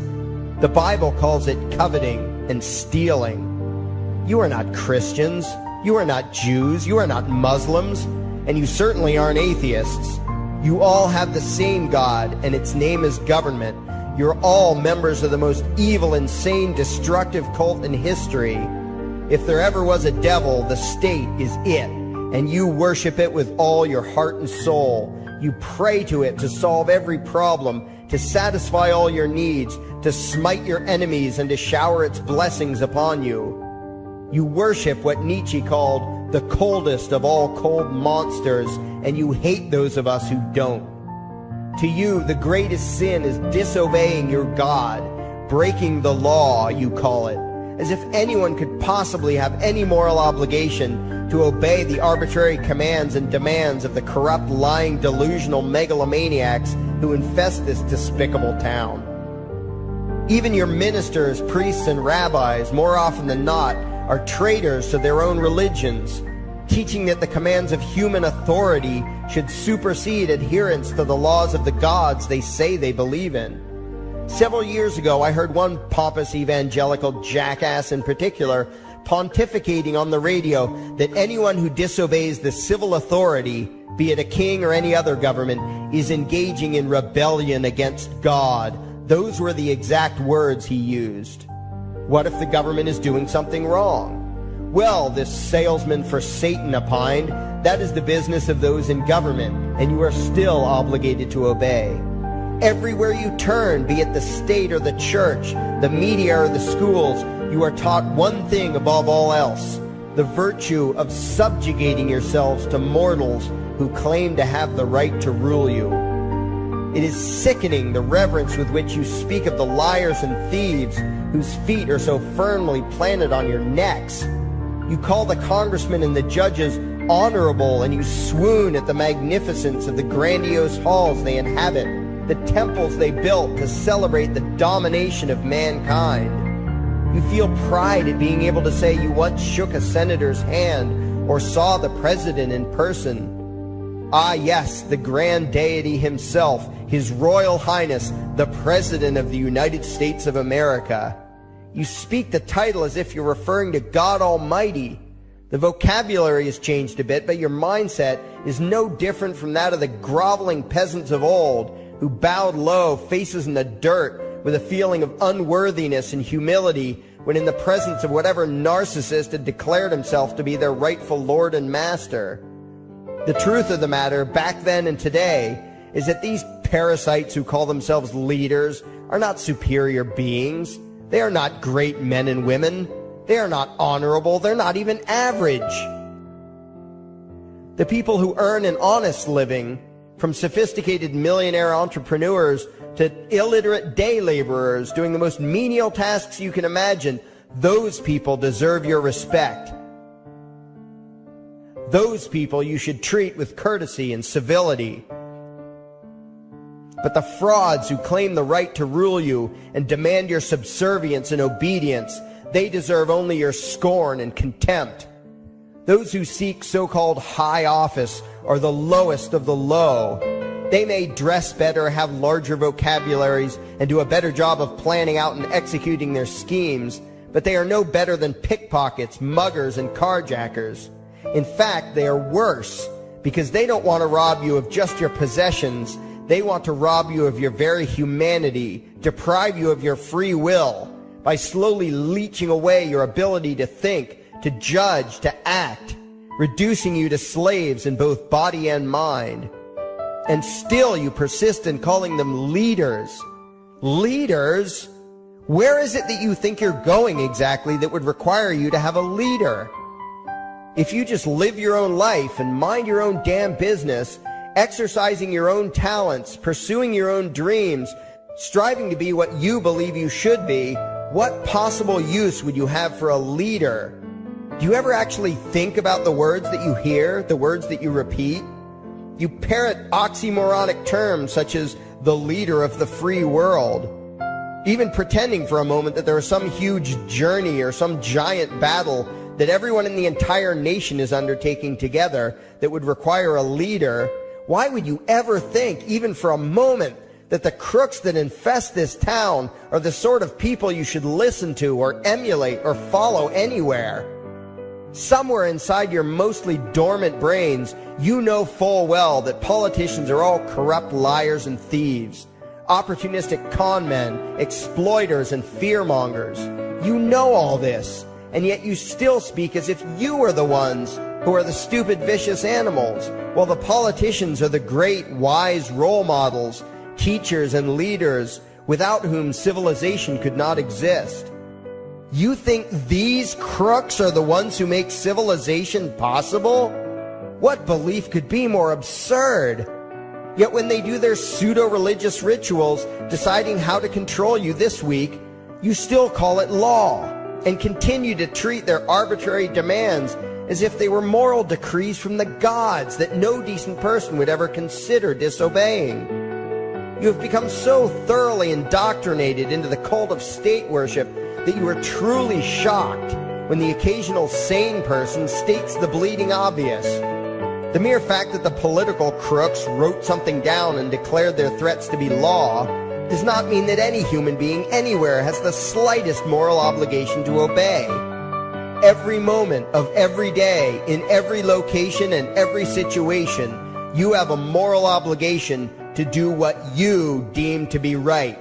The Bible calls it coveting and stealing. You are not Christians. You are not Jews. You are not Muslims. And you certainly aren't atheists. You all have the same God, and its name is government. You're all members of the most evil, insane, destructive cult in history. If there ever was a devil, the state is it, and you worship it with all your heart and soul. You pray to it to solve every problem, to satisfy all your needs, to smite your enemies, and to shower its blessings upon you. You worship what Nietzsche called the coldest of all cold monsters, and you hate those of us who don't. To you, the greatest sin is disobeying your God, breaking the law, you call it, as if anyone could possibly have any moral obligation to obey the arbitrary commands and demands of the corrupt, lying, delusional megalomaniacs who infest this despicable town. Even your ministers, priests, and rabbis, more often than not, are traitors to their own religions, teaching that the commands of human authority should supersede adherence to the laws of the gods they say they believe in. Several years ago, I heard one pompous evangelical jackass in particular pontificating on the radio that anyone who disobeys the civil authority, be it a king or any other government, is engaging in rebellion against God. Those were the exact words he used. What if the government is doing something wrong? Well, this salesman for Satan opined, that is the business of those in government, and you are still obligated to obey. Everywhere you turn, be it the state or the church, the media or the schools, you are taught one thing above all else, the virtue of subjugating yourselves to mortals who claim to have the right to rule you. It is sickening the reverence with which you speak of the liars and thieves whose feet are so firmly planted on your necks. You call the congressmen and the judges honorable, and you swoon at the magnificence of the grandiose halls they inhabit, the temples they built to celebrate the domination of mankind. You feel pride at being able to say you once shook a senator's hand or saw the president in person. Ah, yes, the grand deity himself, His Royal Highness, the President of the United States of America. You speak the title as if you're referring to God Almighty. The vocabulary has changed a bit, but your mindset is no different from that of the groveling peasants of old who bowed low, faces in the dirt, with a feeling of unworthiness and humility when in the presence of whatever narcissist had declared himself to be their rightful lord and master. The truth of the matter, back then and today, is that these parasites who call themselves leaders are not superior beings. They are not great men and women. They are not honorable. They're not even average. The people who earn an honest living, from sophisticated millionaire entrepreneurs to illiterate day laborers doing the most menial tasks you can imagine, Those people deserve your respect. Those people you should treat with courtesy and civility. But the frauds who claim the right to rule you and demand your subservience and obedience, they deserve only your scorn and contempt. Those who seek so-called high office are the lowest of the low. They may dress better, have larger vocabularies, and do a better job of planning out and executing their schemes, but they are no better than pickpockets, muggers, and carjackers. In fact, they are worse, because they don't want to rob you of just your possessions. They want to rob you of your very humanity, deprive you of your free will, by slowly leeching away your ability to think, to judge, to act, reducing you to slaves in both body and mind. And still you persist in calling them leaders. Leaders? Where is it that you think you're going exactly that would require you to have a leader? If you just live your own life and mind your own damn business, exercising your own talents, pursuing your own dreams, striving to be what you believe you should be, what possible use would you have for a leader? Do you ever actually think about the words that you hear, the words that you repeat? You parrot oxymoronic terms such as the leader of the free world, even pretending for a moment that there is some huge journey or some giant battle that everyone in the entire nation is undertaking together that would require a leader. Why would you ever think, even for a moment, that the crooks that infest this town are the sort of people you should listen to or emulate or follow anywhere? Somewhere inside your mostly dormant brains, you know full well that politicians are all corrupt liars and thieves, opportunistic con men, exploiters, and fearmongers. You know all this, and yet you still speak as if you are the ones who are the stupid, vicious animals, while the politicians are the great, wise role models, teachers, and leaders without whom civilization could not exist. You think these crooks are the ones who make civilization possible? What belief could be more absurd? Yet when they do their pseudo-religious rituals, deciding how to control you this week, you still call it law, and continue to treat their arbitrary demands as if they were moral decrees from the gods that no decent person would ever consider disobeying. You have become so thoroughly indoctrinated into the cult of state worship that you are truly shocked when the occasional sane person states the bleeding obvious. The mere fact that the political crooks wrote something down and declared their threats to be law does not mean that any human being anywhere has the slightest moral obligation to obey. Every moment of every day, in every location and every situation, you have a moral obligation to do what you deem to be right,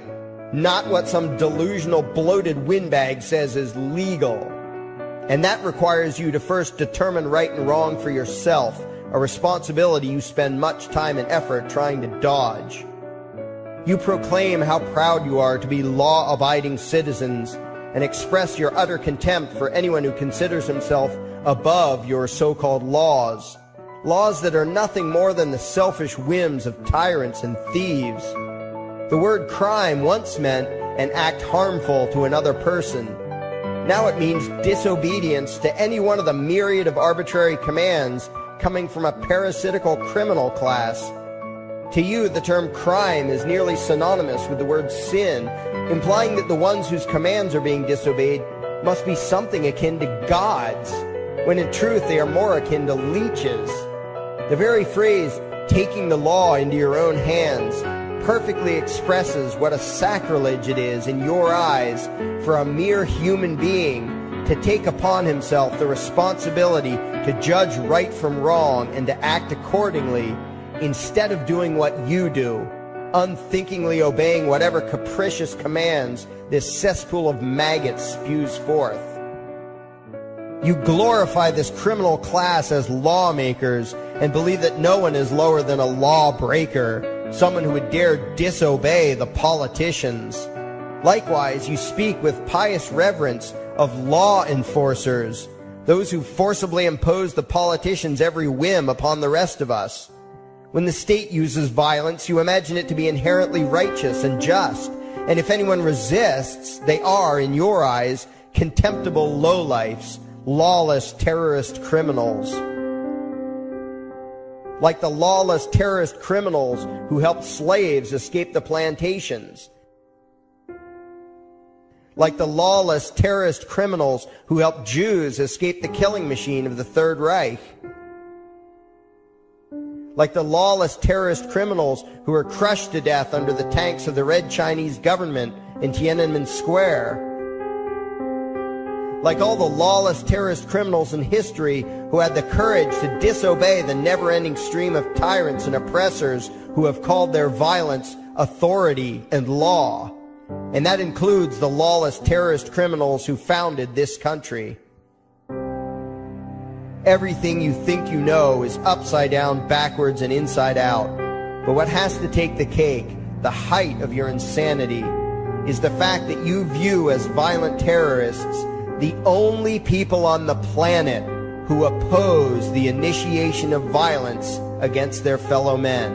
not what some delusional bloated windbag says is legal. And that requires you to first determine right and wrong for yourself, a responsibility you spend much time and effort trying to dodge. You proclaim how proud you are to be law-abiding citizens and express your utter contempt for anyone who considers himself above your so-called laws, laws that are nothing more than the selfish whims of tyrants and thieves. The word crime once meant an act harmful to another person. Now it means disobedience to any one of the myriad of arbitrary commands coming from a parasitical criminal class. To you, the term crime is nearly synonymous with the word sin, implying that the ones whose commands are being disobeyed must be something akin to gods, when in truth they are more akin to leeches. The very phrase, taking the law into your own hands, perfectly expresses what a sacrilege it is in your eyes for a mere human being to take upon himself the responsibility to judge right from wrong and to act accordingly, instead of doing what you do, unthinkingly obeying whatever capricious commands this cesspool of maggots spews forth. You glorify this criminal class as lawmakers and believe that no one is lower than a lawbreaker, someone who would dare disobey the politicians. Likewise, you speak with pious reverence of law enforcers, those who forcibly impose the politicians' every whim upon the rest of us. When the state uses violence, you imagine it to be inherently righteous and just, and if anyone resists, they are, in your eyes, contemptible lowlifes, lawless terrorist criminals. Like the lawless terrorist criminals who helped slaves escape the plantations. Like the lawless terrorist criminals who helped Jews escape the killing machine of the Third Reich. Like the lawless terrorist criminals who were crushed to death under the tanks of the Red Chinese government in Tiananmen Square. Like all the lawless terrorist criminals in history who had the courage to disobey the never-ending stream of tyrants and oppressors who have called their violence authority and law. And that includes the lawless terrorist criminals who founded this country. Everything you think you know is upside down, backwards, and inside out. But what has to take the cake, the height of your insanity, is the fact that you view as violent terrorists the only people on the planet who oppose the initiation of violence against their fellow men.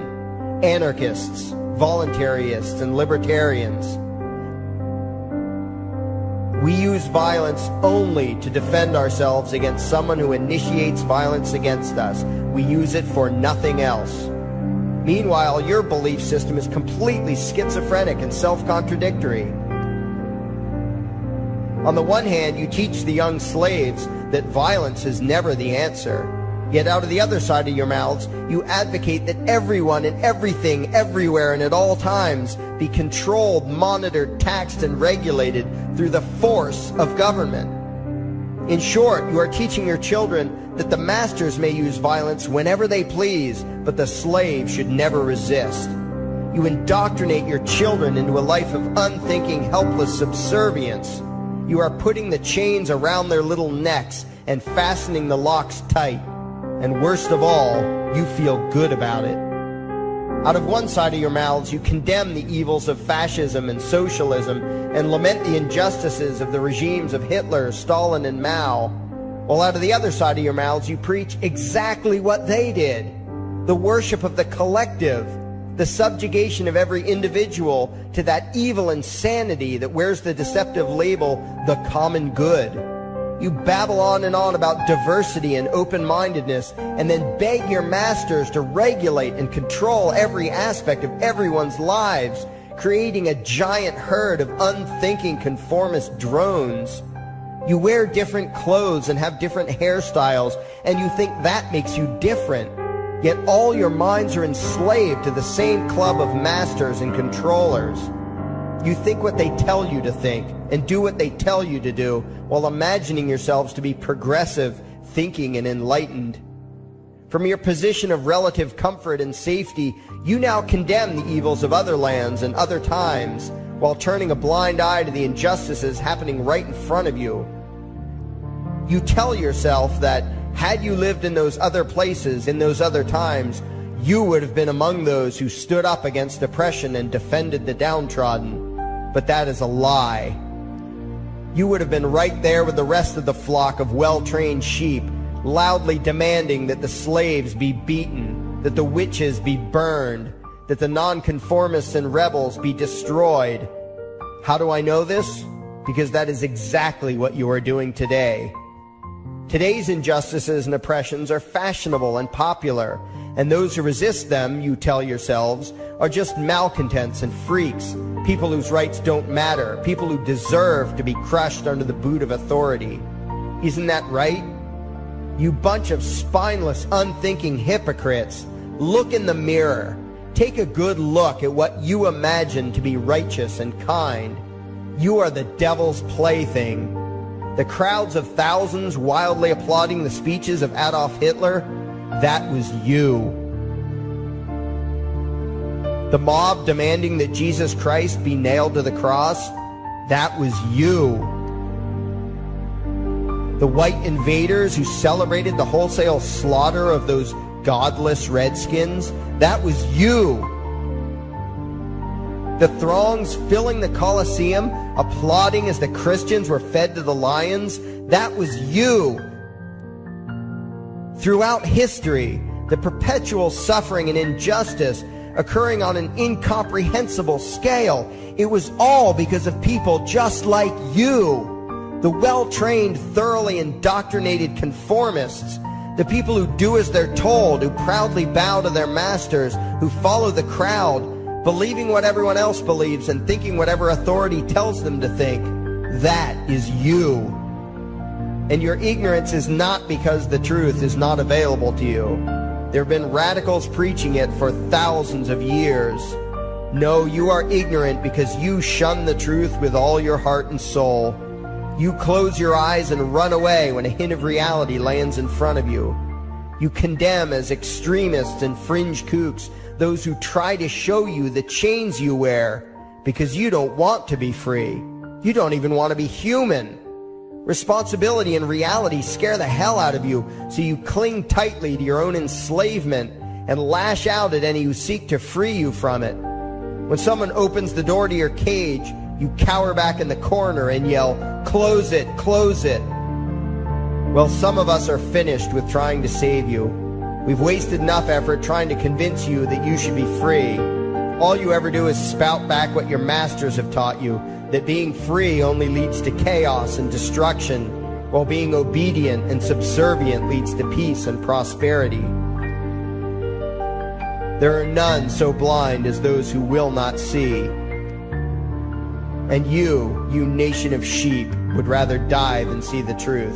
Anarchists, voluntarists, and libertarians. We use violence only to defend ourselves against someone who initiates violence against us. We use it for nothing else. Meanwhile, your belief system is completely schizophrenic and self-contradictory. On the one hand, you teach the young slaves that violence is never the answer. Yet out of the other side of your mouths, you advocate that everyone and everything, everywhere and at all times be controlled, monitored, taxed, and regulated through the force of government. In short, you are teaching your children that the masters may use violence whenever they please, but the slave should never resist. You indoctrinate your children into a life of unthinking, helpless subservience. You are putting the chains around their little necks and fastening the locks tight. And worst of all, you feel good about it. Out of one side of your mouths, you condemn the evils of fascism and socialism and lament the injustices of the regimes of Hitler, Stalin, and Mao. While out of the other side of your mouths, you preach exactly what they did. The worship of the collective, the subjugation of every individual to that evil insanity that wears the deceptive label, the common good. You babble on and on about diversity and open-mindedness, and then beg your masters to regulate and control every aspect of everyone's lives, creating a giant herd of unthinking conformist drones. You wear different clothes and have different hairstyles, and you think that makes you different. Yet all your minds are enslaved to the same club of masters and controllers. You think what they tell you to think and do what they tell you to do while imagining yourselves to be progressive, thinking, and enlightened. From your position of relative comfort and safety, you now condemn the evils of other lands and other times while turning a blind eye to the injustices happening right in front of you. You tell yourself that had you lived in those other places, in those other times, you would have been among those who stood up against oppression and defended the downtrodden. But that is a lie. You would have been right there with the rest of the flock of well-trained sheep, loudly demanding that the slaves be beaten, that the witches be burned, that the nonconformists and rebels be destroyed. How do I know this? Because that is exactly what you are doing today. Today's injustices and oppressions are fashionable and popular, and those who resist them, you tell yourselves, are just malcontents and freaks, people whose rights don't matter, people who deserve to be crushed under the boot of authority. Isn't that right? You bunch of spineless, unthinking hypocrites, look in the mirror. Take a good look at what you imagine to be righteous and kind. You are the devil's plaything. The crowds of thousands wildly applauding the speeches of Adolf Hitler, that was you. The mob demanding that Jesus Christ be nailed to the cross, that was you. The white invaders who celebrated the wholesale slaughter of those godless redskins, that was you. The throngs filling the Colosseum, applauding as the Christians were fed to the lions, that was you. Throughout history, the perpetual suffering and injustice occurring on an incomprehensible scale, it was all because of people just like you. The well-trained, thoroughly indoctrinated conformists, the people who do as they're told, who proudly bow to their masters, who follow the crowd, believing what everyone else believes and thinking whatever authority tells them to think. That is you. And your ignorance is not because the truth is not available to you. There have been radicals preaching it for thousands of years. No, you are ignorant because you shun the truth with all your heart and soul. You close your eyes and run away when a hint of reality lands in front of you. You condemn as extremists and fringe kooks those who try to show you the chains you wear because you don't want to be free. You don't even want to be human. Responsibility and reality scare the hell out of you, so you cling tightly to your own enslavement and lash out at any who seek to free you from it. When someone opens the door to your cage, you cower back in the corner and yell, "Close it, close it." Well, some of us are finished with trying to save you. We've wasted enough effort trying to convince you that you should be free. All you ever do is spout back what your masters have taught you, that being free only leads to chaos and destruction, while being obedient and subservient leads to peace and prosperity. There are none so blind as those who will not see. And you nation of sheep, would rather die than see the truth.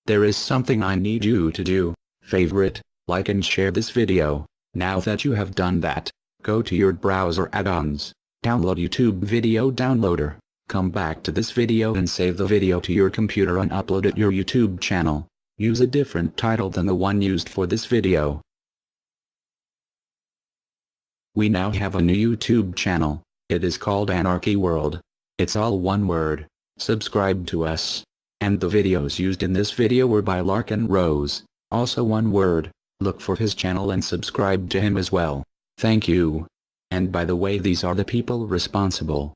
There is something I need you to do. Favorite, like and share this video. Now that you have done that, go to your browser add-ons, download YouTube Video Downloader, come back to this video and save the video to your computer and upload it your YouTube channel. Use a different title than the one used for this video. We now have a new YouTube channel. It is called Anarchy World. It's all one word. Subscribe to us. And the videos used in this video were by Larkin Rose, also one word. Look for his channel and subscribe to him as well. Thank you. And by the way, these are the people responsible.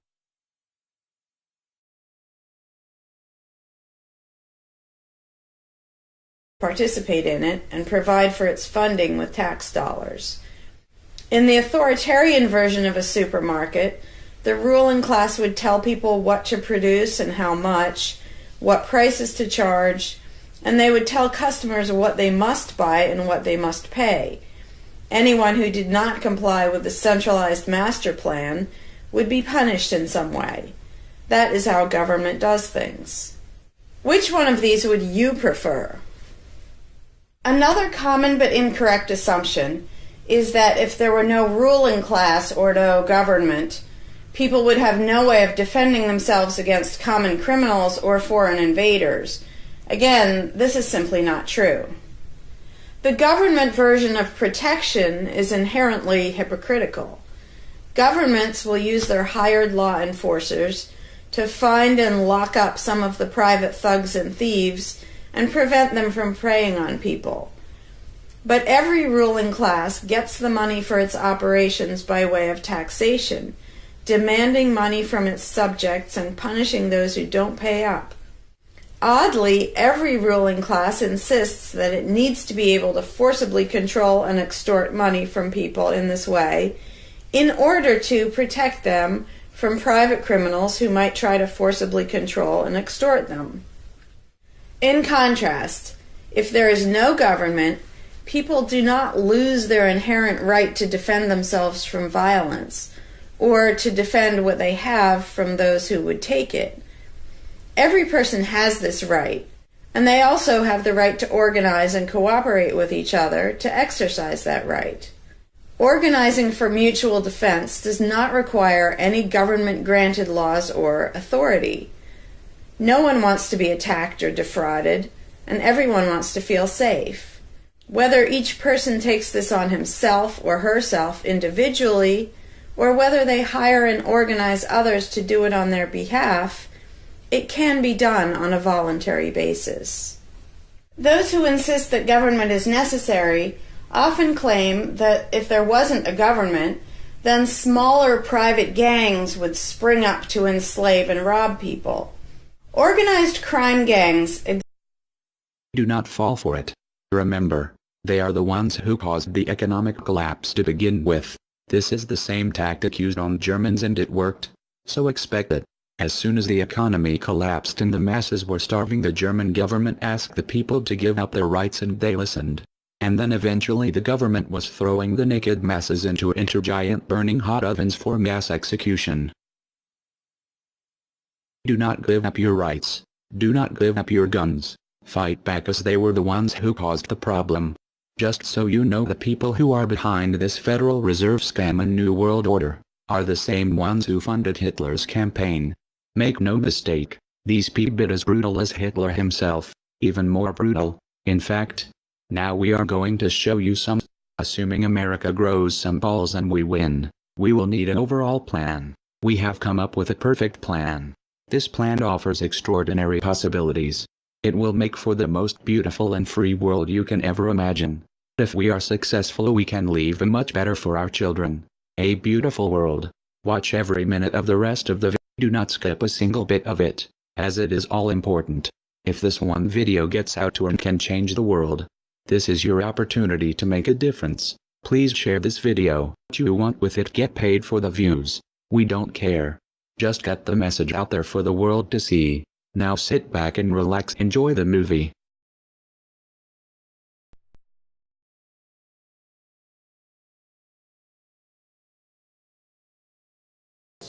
Participate in it and provide for its funding with tax dollars. In the authoritarian version of a supermarket, the ruling class would tell people what to produce and how much, what prices to charge, and they would tell customers what they must buy and what they must pay. Anyone who did not comply with the centralized master plan would be punished in some way. That is how government does things. Which one of these would you prefer? Another common but incorrect assumption is that if there were no ruling class or no government, people would have no way of defending themselves against common criminals or foreign invaders. Again, this is simply not true. The government version of protection is inherently hypocritical. Governments will use their hired law enforcers to find and lock up some of the private thugs and thieves and prevent them from preying on people. But every ruling class gets the money for its operations by way of taxation, demanding money from its subjects and punishing those who don't pay up. Oddly, every ruling class insists that it needs to be able to forcibly control and extort money from people in this way in order to protect them from private criminals who might try to forcibly control and extort them. In contrast, if there is no government, people do not lose their inherent right to defend themselves from violence, or to defend what they have from those who would take it. Every person has this right, and they also have the right to organize and cooperate with each other to exercise that right. Organizing for mutual defense does not require any government-granted laws or authority. No one wants to be attacked or defrauded, and everyone wants to feel safe. Whether each person takes this on himself or herself individually, or whether they hire and organize others to do it on their behalf, it can be done on a voluntary basis. Those who insist that government is necessary often claim that if there wasn't a government, then smaller private gangs would spring up to enslave and rob people. Organized crime gangs do not fall for it. Remember, they are the ones who caused the economic collapse to begin with. This is the same tactic used on Germans and it worked. So expect it. As soon as the economy collapsed and the masses were starving, the German government asked the people to give up their rights and they listened. And then eventually the government was throwing the naked masses into giant burning hot ovens for mass execution. Do not give up your rights. Do not give up your guns. Fight back, as they were the ones who caused the problem. Just so you know, the people who are behind this Federal Reserve scam and New World Order are the same ones who funded Hitler's campaign. Make no mistake, these people are as brutal as Hitler himself, even more brutal. In fact, now we are going to show you some. Assuming America grows some balls and we win, we will need an overall plan. We have come up with a perfect plan. This plan offers extraordinary possibilities. It will make for the most beautiful and free world you can ever imagine. If we are successful, we can leave a much better for our children. A beautiful world. Watch every minute of the rest of the video. Do not skip a single bit of it, as it is all important. If this one video gets out to and can change the world, this is your opportunity to make a difference. Please share this video. What you want with it, get paid for the views. We don't care. Just get the message out there for the world to see. Now sit back and relax, enjoy the movie.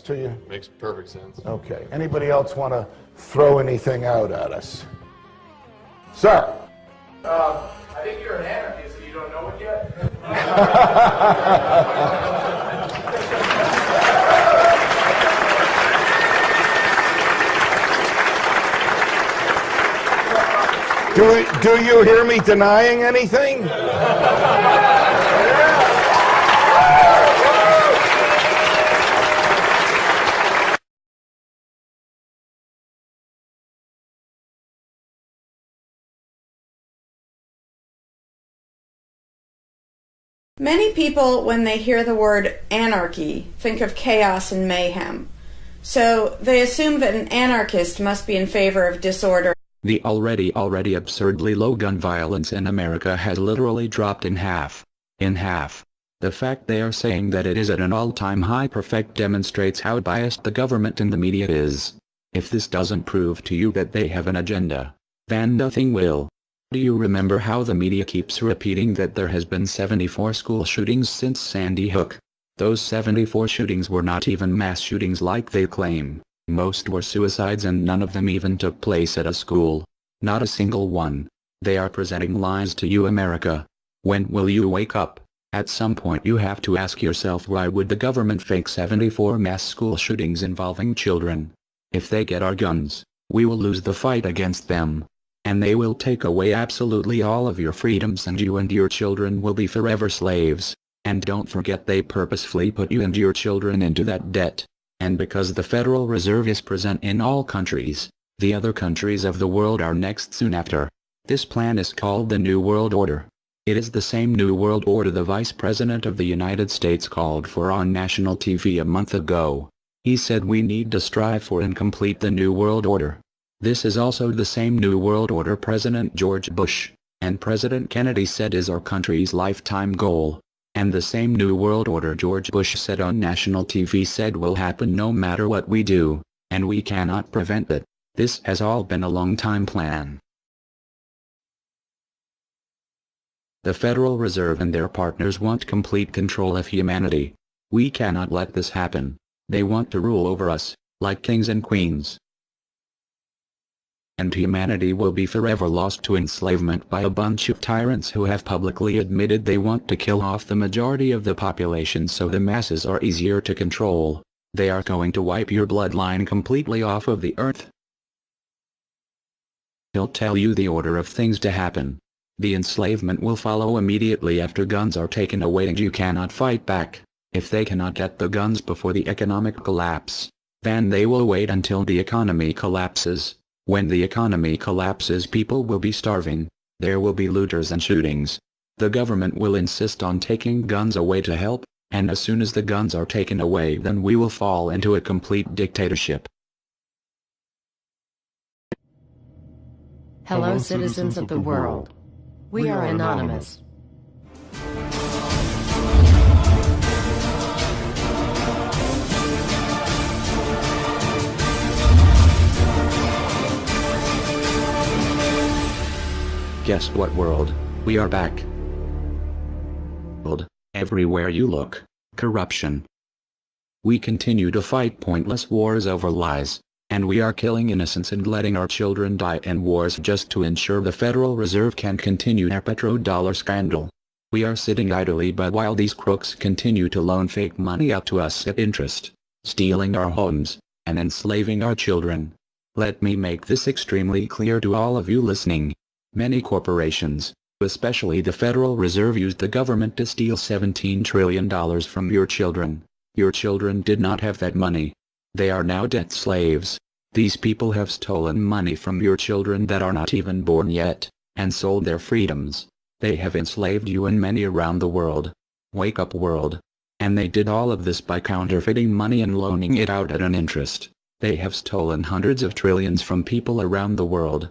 To you? Makes perfect sense. Okay. Anybody else want to throw anything out at us? Sir? I think you're an anarchist and you don't know it yet. Do you hear me denying anything? Many people, when they hear the word anarchy, think of chaos and mayhem. So they assume that an anarchist must be in favor of disorder. The already absurdly low gun violence in America has literally dropped in half. In half. The fact they are saying that it is at an all-time high perfect demonstrates how biased the government and the media is. If this doesn't prove to you that they have an agenda, then nothing will. Do you remember how the media keeps repeating that there has been 74 school shootings since Sandy Hook? Those 74 shootings were not even mass shootings like they claim. Most were suicides and none of them even took place at a school. Not a single one. They are presenting lies to you, America. When will you wake up? At some point you have to ask yourself, why would the government fake 74 mass school shootings involving children? If they get our guns, we will lose the fight against them. And they will take away absolutely all of your freedoms and you and your children will be forever slaves. And don't forget, they purposefully put you and your children into that debt. And because the Federal Reserve is present in all countries, the other countries of the world are next soon after. This plan is called the New World Order. It is the same New World Order the Vice President of the United States called for on national TV a month ago. He said we need to strive for and complete the New World Order. This is also the same New World Order President George Bush and President Kennedy said is our country's lifetime goal. And the same New World Order George Bush said on national TV said will happen no matter what we do, and we cannot prevent it. This has all been a long-time plan. The Federal Reserve and their partners want complete control of humanity. We cannot let this happen. They want to rule over us, like kings and queens. And humanity will be forever lost to enslavement by a bunch of tyrants who have publicly admitted they want to kill off the majority of the population so the masses are easier to control. They are going to wipe your bloodline completely off of the earth. He'll tell you the order of things to happen. The enslavement will follow immediately after guns are taken away and you cannot fight back. If they cannot get the guns before the economic collapse, Then they will wait until the economy collapses. When the economy collapses, people will be starving. There will be looters and shootings. The government will insist on taking guns away to help, and as soon as the guns are taken away, then we will fall into a complete dictatorship. Hello, citizens of the world. We are anonymous. Guess what, world? We are back. Everywhere you look, corruption. We continue to fight pointless wars over lies, and we are killing innocents and letting our children die in wars just to ensure the Federal Reserve can continue their petrodollar scandal. We are sitting idly by while these crooks continue to loan fake money out to us at interest, stealing our homes, and enslaving our children. Let me make this extremely clear to all of you listening. Many corporations, especially the Federal Reserve, used the government to steal $17 trillion from your children. Your children did not have that money. They are now debt slaves. These people have stolen money from your children that are not even born yet, and sold their freedoms. They have enslaved you and many around the world. Wake up, world. And they did all of this by counterfeiting money and loaning it out at an interest. They have stolen hundreds of trillions from people around the world.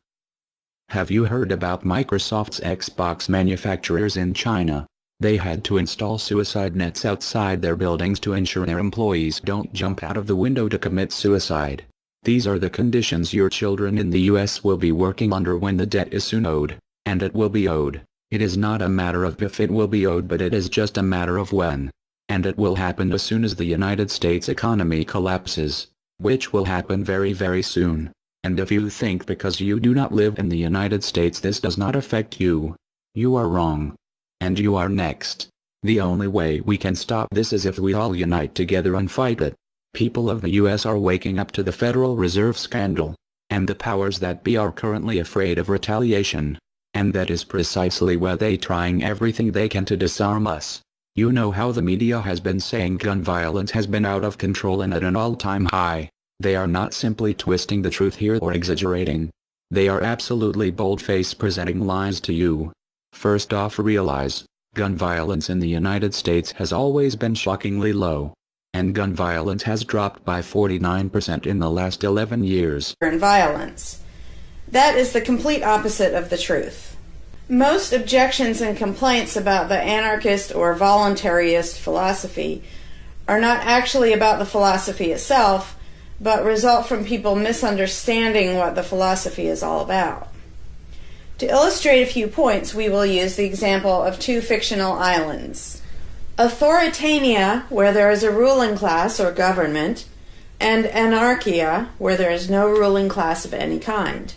Have you heard about Microsoft's Xbox manufacturers in China? They had to install suicide nets outside their buildings to ensure their employees don't jump out of the window to commit suicide. These are the conditions your children in the US will be working under when the debt is soon owed, and it will be owed. It is not a matter of if it will be owed, but it is just a matter of when. And it will happen as soon as the United States economy collapses, which will happen very, very soon. And if you think because you do not live in the United States this does not affect you, you are wrong. And you are next. The only way we can stop this is if we all unite together and fight it. People of the US are waking up to the Federal Reserve scandal, and the powers that be are currently afraid of retaliation. And that is precisely why they trying everything they can to disarm us. You know how the media has been saying gun violence has been out of control and at an all-time high. They are not simply twisting the truth here or exaggerating. They are absolutely bold-faced presenting lies to you. First off, realize, gun violence in the United States has always been shockingly low. And gun violence has dropped by 49% in the last 11 years. And violence. That is the complete opposite of the truth. Most objections and complaints about the anarchist or voluntarist philosophy are not actually about the philosophy itself, but result from people misunderstanding what the philosophy is all about. To illustrate a few points, we will use the example of two fictional islands. Authoritania, where there is a ruling class or government, and anarchia, where there is no ruling class of any kind.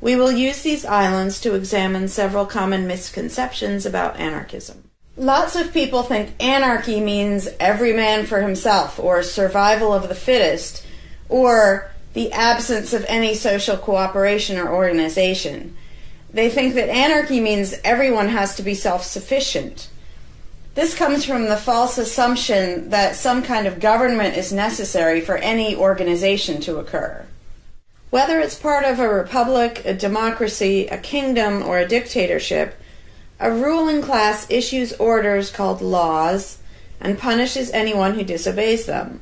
We will use these islands to examine several common misconceptions about anarchism. Lots of people think anarchy means every man for himself, or survival of the fittest, or the absence of any social cooperation or organization. They think that anarchy means everyone has to be self-sufficient. This comes from the false assumption that some kind of government is necessary for any organization to occur. Whether it's part of a republic, a democracy, a kingdom, or a dictatorship, a ruling class issues orders called laws and punishes anyone who disobeys them.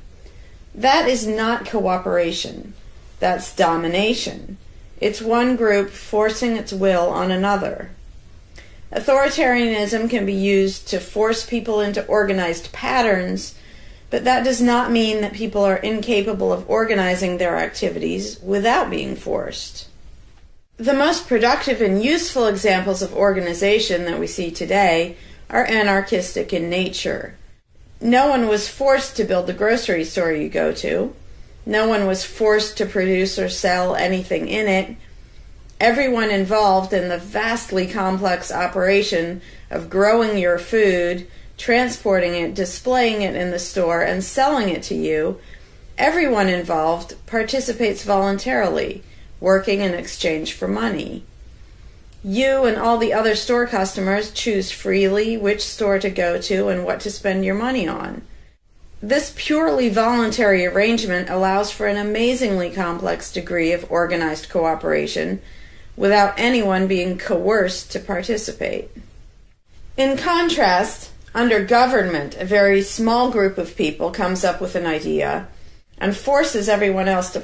That is not cooperation. That's domination. It's one group forcing its will on another. Authoritarianism can be used to force people into organized patterns, but that does not mean that people are incapable of organizing their activities without being forced. The most productive and useful examples of organization that we see today are anarchistic in nature. No one was forced to build the grocery store you go to. No one was forced to produce or sell anything in it. Everyone involved in the vastly complex operation of growing your food, transporting it, displaying it in the store, and selling it to you, everyone involved participates voluntarily, working in exchange for money. You and all the other store customers choose freely which store to go to and what to spend your money on. This purely voluntary arrangement allows for an amazingly complex degree of organized cooperation without anyone being coerced to participate. In contrast, under government, a very small group of people comes up with an idea and forces everyone else to